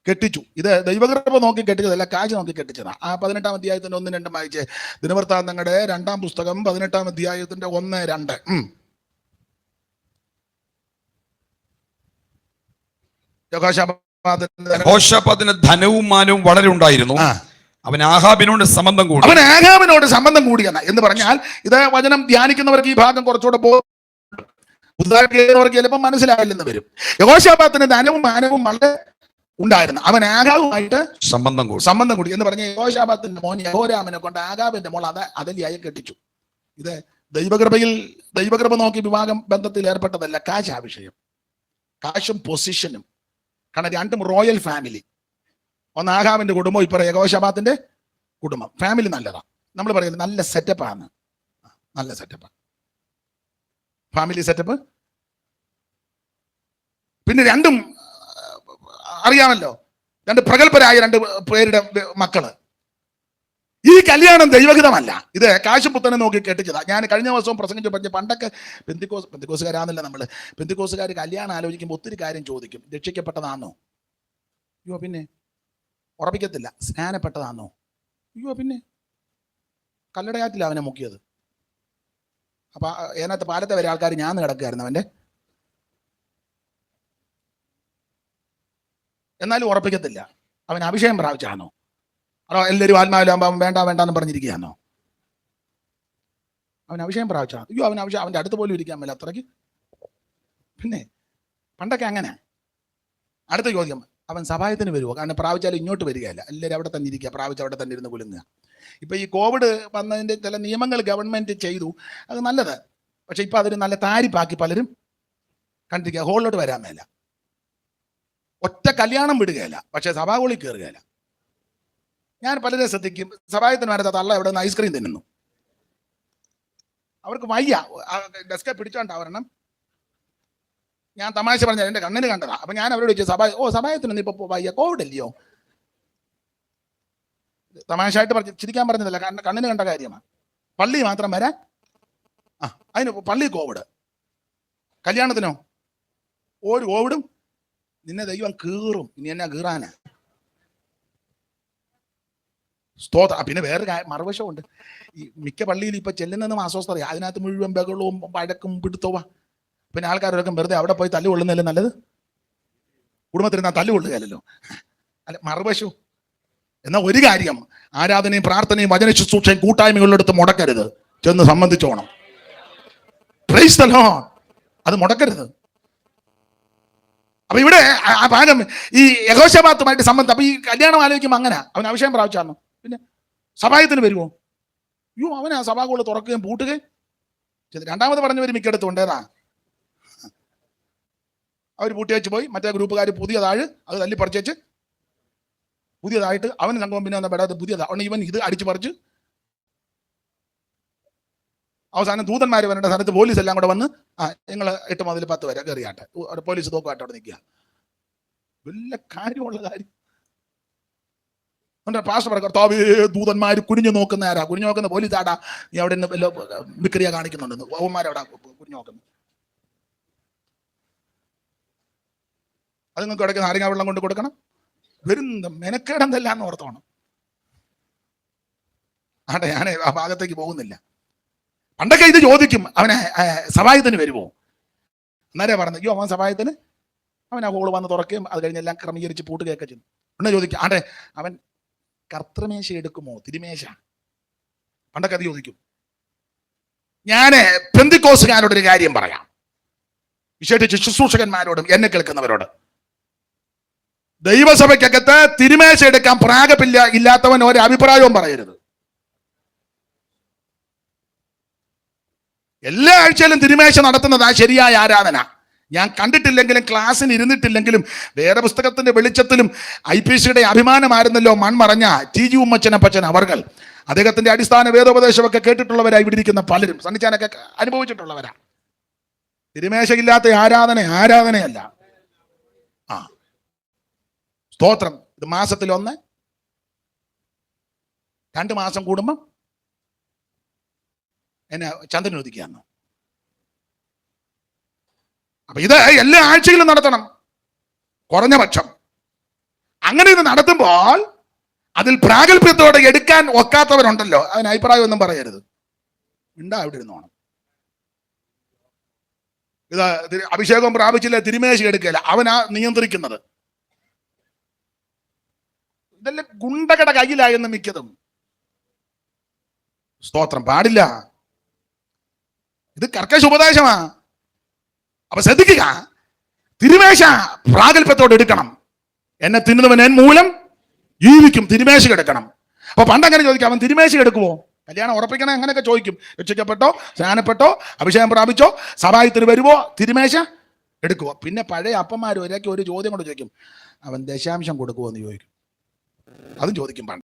കെട്ടിച്ചു. ഇത് ദൈവകൃപ നോക്കി കെട്ടിച്ചതല്ല, കാശ് നോക്കി കെട്ടിച്ചതാ. ആ 18 അധ്യായത്തിന്റെ 1-2 വായിച്ച്. ദിനവൃത്താന്തങ്ങളുടെ 2-ാം പുസ്തകം 18 അധ്യായത്തിന്റെ 1-2. യഹോശാബാത്തിന് ധനവും മാനവും വളരെ ഉണ്ടായിരുന്നു. അവൻ ആഹാബിനോട് സംബന്ധം കൂടിയെന്ന എന്ന് പറഞ്ഞാൽ, ഇത് വചനം ധ്യാനിക്കുന്നവർക്ക് ഈ ഭാഗം കുറച്ചുകൂടെ പുതുതായിട്ട് ചിലപ്പോൾ മനസ്സിലായില്ലെന്ന് വരും. യഹോശാബാത്തിന് ധനവും മാനവും വളരെ ഉണ്ടായിരുന്നു. അവൻ ആഗാവുമായിട്ട് സംബന്ധം കൂടി എന്ന് പറഞ്ഞ യഹോശാബാത്തിന്റെ മോൻ യഹോരാമിനെ കൊണ്ട് ആഗാബിന്റെ മോൾ അദല്യായെ കെട്ടിച്ചു. ഇത് ദൈവകൃപ നോക്കി വിവാഹം ബന്ധത്തിൽ ഏർപ്പെട്ടതല്ല, കാശാ വിഷയം. കാശും പൊസിഷനും. കാരണം രണ്ടും റോയൽ ഫാമിലി. ഒന്ന് ആഹാബിന്റെ കുടുംബം, ഇപ്പൊ യഹോശാബാത്തിന്റെ കുടുംബം. ഫാമിലി നല്ലതാ. നമ്മൾ പറയുന്നത് നല്ല സെറ്റപ്പാണ്, നല്ല സെറ്റപ്പാണ് ഫാമിലി സെറ്റപ്പ്. പിന്നെ രണ്ടും അറിയാമല്ലോ, രണ്ട് പ്രഗത്ഭരായ 2 പേരുടെ മക്കള്. ഈ കല്യാണം ദൈവഹിതമല്ല, ഇത് കാശും പുത്തനെ നോക്കി കെട്ടിച്ചതാ. ഞാൻ കഴിഞ്ഞ ദിവസവും പ്രസംഗിച്ച് പറഞ്ഞ, പണ്ടൊക്കെ പെന്തിക്കോസുകാരാന്നല്ല നമ്മള്, പെന്തിക്കോസുകാർ കല്യാണം ആലോചിക്കുമ്പോൾ ഒത്തിരി കാര്യം ചോദിക്കും. രക്ഷിക്കപ്പെട്ടതാണോ? അയ്യോ പിന്നെ. ഉറപ്പിക്കത്തില്ല. സ്നാനപ്പെട്ടതാണോ? അയ്യോ പിന്നെ. കല്ലടയാറ്റില്ല അവനെ മുക്കിയത്. അപ്പൊ അതിനകത്ത് പാലത്തെ വരെ ആൾക്കാർ ഞാൻ കിടക്കുകയായിരുന്നു അവന്റെ. എന്നാലും ഉറപ്പിക്കത്തില്ല. അവൻ അഭിഷേകം പ്രാപിച്ചാണോ? അതോ എല്ലാവരും ആത്മാവിലാകുമ്പോൾ വേണ്ടാന്ന് പറഞ്ഞിരിക്കുകയാണോ? അവൻ അഭിഷേകം പ്രാപിച്ചാണോ? അയ്യോ അവന്റെ അടുത്ത് പോലും ഇരിക്കാൻ മേല അത്രയ്ക്ക്. പിന്നെ പണ്ടൊക്കെ അങ്ങനെ. അടുത്ത ചോദ്യം, അവൻ സഭായത്തിന് വരുമോ? കാരണം പ്രാപിച്ചാലും ഇങ്ങോട്ട് വരികയല്ല, എല്ലാവരും അവിടെ തന്നെ ഇരിക്കുക, പ്രാപിച്ച് അവിടെ തന്നെ ഇരുന്ന് കുലുങ്ങുക. ഇപ്പൊ ഈ കോവിഡ് വന്നതിന്റെ ചില നിയമങ്ങൾ ഗവൺമെന്റ് ചെയ്തു, അത് നല്ലത്. പക്ഷെ ഇപ്പൊ അതിന് നല്ല താരിപ്പാക്കി പലരും കണ്ടിരിക്കുക. ഹോളിലോട്ട് വരാൻ മേല, ഒറ്റ കല്യാണം വിടുകയല്ല, പക്ഷെ സഭാഹോളിൽ കയറുകയല്ല. ഞാൻ പലരെ ശ്രദ്ധിക്കും, സഭായത്തിന് വരത്ത തള്ള എവിടെ നിന്ന് ഐസ്ക്രീം തിന്നുന്നു. അവർക്ക് വയ്യ, ഡെസ്കെ പിടിച്ചോണ്ട അവരെണ്ണം. ഞാൻ തമാശ പറഞ്ഞാൽ എൻ്റെ കണ്ണിന് കണ്ടതാ. അപ്പൊ ഞാൻ അവരോട് ചോദിച്ചു, സഭായത്തിനൊന്നും ഇപ്പൊ വയ്യ, കോവിഡ് അല്ലയോ? തമാശയായിട്ട് ചിരിക്കാൻ പറഞ്ഞതല്ല, കണ്ണിന് കണ്ട കാര്യമാണ്. പള്ളി മാത്രം വരാൻ, അതിന് പള്ളി കോവിഡ്, കല്യാണത്തിനോ ഒരു കോവിഡും. നിന്നെ ദൈവം കീറും, ഇനി എന്നാ കീറാനാ? സ്തോത്ര. പിന്നെ വേറെ മറുവശമുണ്ട്. ഈ മിക്ക പള്ളിയിൽ ഇപ്പൊ ചെല്ലുന്നതും അസ്വസ്ഥത, അതിനകത്ത് മുഴുവൻ ബഹളവും വഴക്കും പിടുത്തവാ. പിന്നെ ആൾക്കാരൊക്കെ വെറുതെ അവിടെ പോയി തല്ലുകൊള്ളുന്നതല്ലേ നല്ലത്? കുടുംബത്തിരുന്നാൽ തല്ലുകൊള്ളുകയല്ലോ. അല്ല, മറുവശവും. എന്നാൽ ഒരു കാര്യം, ആരാധനയും പ്രാർത്ഥനയും വചന ശുശ്രൂഷയും കൂട്ടായ്മകളിലെടുത്ത് മുടക്കരുത്, ചെന്ന് സംബന്ധിച്ചോണം. Price the Lord. അത് മുടക്കരുത്. അപ്പൊ ഇവിടെ ആ ഭാഗം ഈ യഹോശാഫാത്തുമായിട്ട് സംബന്ധം. അപ്പൊ ഈ കല്യാണം ആലോചിക്കുമ്പോൾ അങ്ങനെ അവൻ അഭിഷേകം പ്രാപിച്ചായിരുന്നു. പിന്നെ സഭായത്തിന് വരുമോ? അയ്യോ, അവനാ സഭാകൾ തുറക്കുകയും പൂട്ടുകയും ചെയ്തു. രണ്ടാമത് പറഞ്ഞവർ മിക്കടത്തും ഉണ്ടേതാ, അവർ പൂട്ടി വെച്ച് പോയി. മറ്റേ ഗ്രൂപ്പുകാർ പുതിയതാഴ് അത് തല്ലി പറിച്ചേച്ച് പുതിയതായിട്ട് അവന് സംഭവം പിന്നെ വന്ന പെടാതെ പുതിയതാണ്. ഇവൻ ഇത് അടിച്ചു പറിച്ച് അവസാനം ദൂതന്മാർ വരേണ്ട സ്ഥലത്ത് പോലീസ് എല്ലാം കൂടെ വന്ന് നിങ്ങൾ 8 മുതൽ 10 വരെ കയറിയാട്ടെ. അവിടെ പോലീസ് തോക്കുമായിട്ട് അവിടെ നിൽക്കുക. വല്ല കാര്യമുള്ള കാര്യം. പാസ്റ്റർ പറ, കർത്താവേ ദൂതന്മാർ കുനിഞ്ഞു നോക്കുന്ന ആരാ? കുനിഞ്ഞു നോക്കുന്ന പോലീസ് ആടാ. നീ അവിടെ നിന്ന് വല്ല വിക്രിയ കാണിക്കുന്നുണ്ടെന്ന് അവന്മാരവിടെ കുനിഞ്ഞു നോക്കുന്നു. അത് നിങ്ങൾക്ക് ഇടയ്ക്ക് നാരങ്ങ വെള്ളം കൊണ്ട് കൊടുക്കണം. വരുന്ന മെനക്കേടെന്തല്ലാന്ന് ഓർത്തോണം. ആട്ടെ, ഞാൻ ആ ഭാഗത്തേക്ക് പോകുന്നില്ല. പണ്ടൊക്കെ ഇത് ചോദിക്കും, അവനെ സഭായത്തിന് വരുമോ? അന്നേരം പറഞ്ഞു, അയ്യോ അവൻ സഭായത്തിന് അവൻ ആ ഹോള് വന്ന് തുറക്കുകയും അത് കഴിഞ്ഞെല്ലാം ക്രമീകരിച്ച് പൂട്ടുകയൊക്കെ ചെയ്തു. ഉടനെ ചോദിക്കും, ആട്ടെ അവൻ കർത്തൃമേശ എടുക്കുമോ? തിരുമേശ. പണ്ടൊക്കെ അത് ചോദിക്കും. ഞാൻ പെന്തിക്കോസുകാരോടൊരു കാര്യം പറയാം, വിശേഷിച്ച് ശുശ്രൂഷകന്മാരോടും എന്നെ കേൾക്കുന്നവരോട്. ദൈവസഭയ്ക്കകത്ത് തിരുമേശ എടുക്കാൻ പ്രാഗപ്പില്ല ഇല്ലാത്തവൻ ഒരു അഭിപ്രായവും പറയരുത്. എല്ലാ ആഴ്ചയിലും തിരുമേശ നടത്തുന്നതാ ശരിയായ ആരാധന. ഞാൻ കണ്ടിട്ടില്ലെങ്കിലും ക്ലാസ്സിന് ഇരുന്നിട്ടില്ലെങ്കിലും വേറെ പുസ്തകത്തിന്റെ വെളിച്ചത്തിലും IPCയുടെ അഭിമാനമായിരുന്നല്ലോ മൺമറഞ്ഞ TG ഉമ്മച്ചനപ്പച്ചൻ അവർകൾ. അദ്ദേഹത്തിന്റെ അടിസ്ഥാന വേദോപദേശമൊക്കെ കേട്ടിട്ടുള്ളവരായി ഇവിടെ ഇരിക്കുന്ന പലരും സണ്ണിച്ചാനൊക്കെ അനുഭവിച്ചിട്ടുള്ളവരാ. തിരുമേശയില്ലാത്ത ആരാധനയല്ല. സ്തോത്രം. ഇത് മാസത്തിൽ 1, 2 മാസം കൂടുമ്പം എന്നെ ചന്ദ്രൻ ഒതുക്കിയാന്ന്. അപ്പൊ ഇത് എല്ലാ ആഴ്ചയിലും നടത്തണം കുറഞ്ഞ പക്ഷം. അങ്ങനെ ഇത് നടത്തുമ്പോൾ അതിൽ പ്രാഗൽഭ്യത്തോടെ എടുക്കാൻ ഒക്കാത്തവരുണ്ടല്ലോ, അതിന് അഭിപ്രായം ഒന്നും പറയരുത്. ഇവിടെ ഇരുന്നോണം. ഇത് അഭിഷേകം പ്രാപിച്ചില്ല, തിരുമേശ എടുക്കല, അവനാ നിയന്ത്രിക്കുന്നത്. ഇതെല്ലാം ഗുണ്ടകട കയ്യിലായെന്ന് മിക്കതും. സ്തോത്രം. പാടില്ല. ഇത് കർക്കശ ഉപദേശമാ. അപ്പൊ ശ്രദ്ധിക്കുക, തിരുമേശ പ്രാഗൽഭ്യത്തോടെ എടുക്കണം. എന്നെ തിന്നുന്നവൻ എൻ മൂലം ജീവിക്കും. തിരുമേശ എടുക്കണം. അപ്പൊ പണ്ടങ്ങനെ ചോദിക്കാം, അവൻ തിരുമേശ എടുക്കുമോ? കല്യാണം ഉറപ്പിക്കണേ അങ്ങനെയൊക്കെ ചോദിക്കും. രക്ഷിക്കപ്പെട്ടോ, സ്നാനപ്പെട്ടോ, അഭിഷേകം പ്രാപിച്ചോ, സഭായത്തിന് വരുമോ, തിരുമേശ എടുക്കുമോ? പിന്നെ പഴയ അപ്പന്മാർ ഒരേക്ക് ഒരു ചോദ്യം കൊണ്ട് ചോദിക്കും, അവൻ ദശാംശം കൊടുക്കുമോ എന്ന് ചോദിക്കും. അതും ചോദിക്കും പണ്ട്.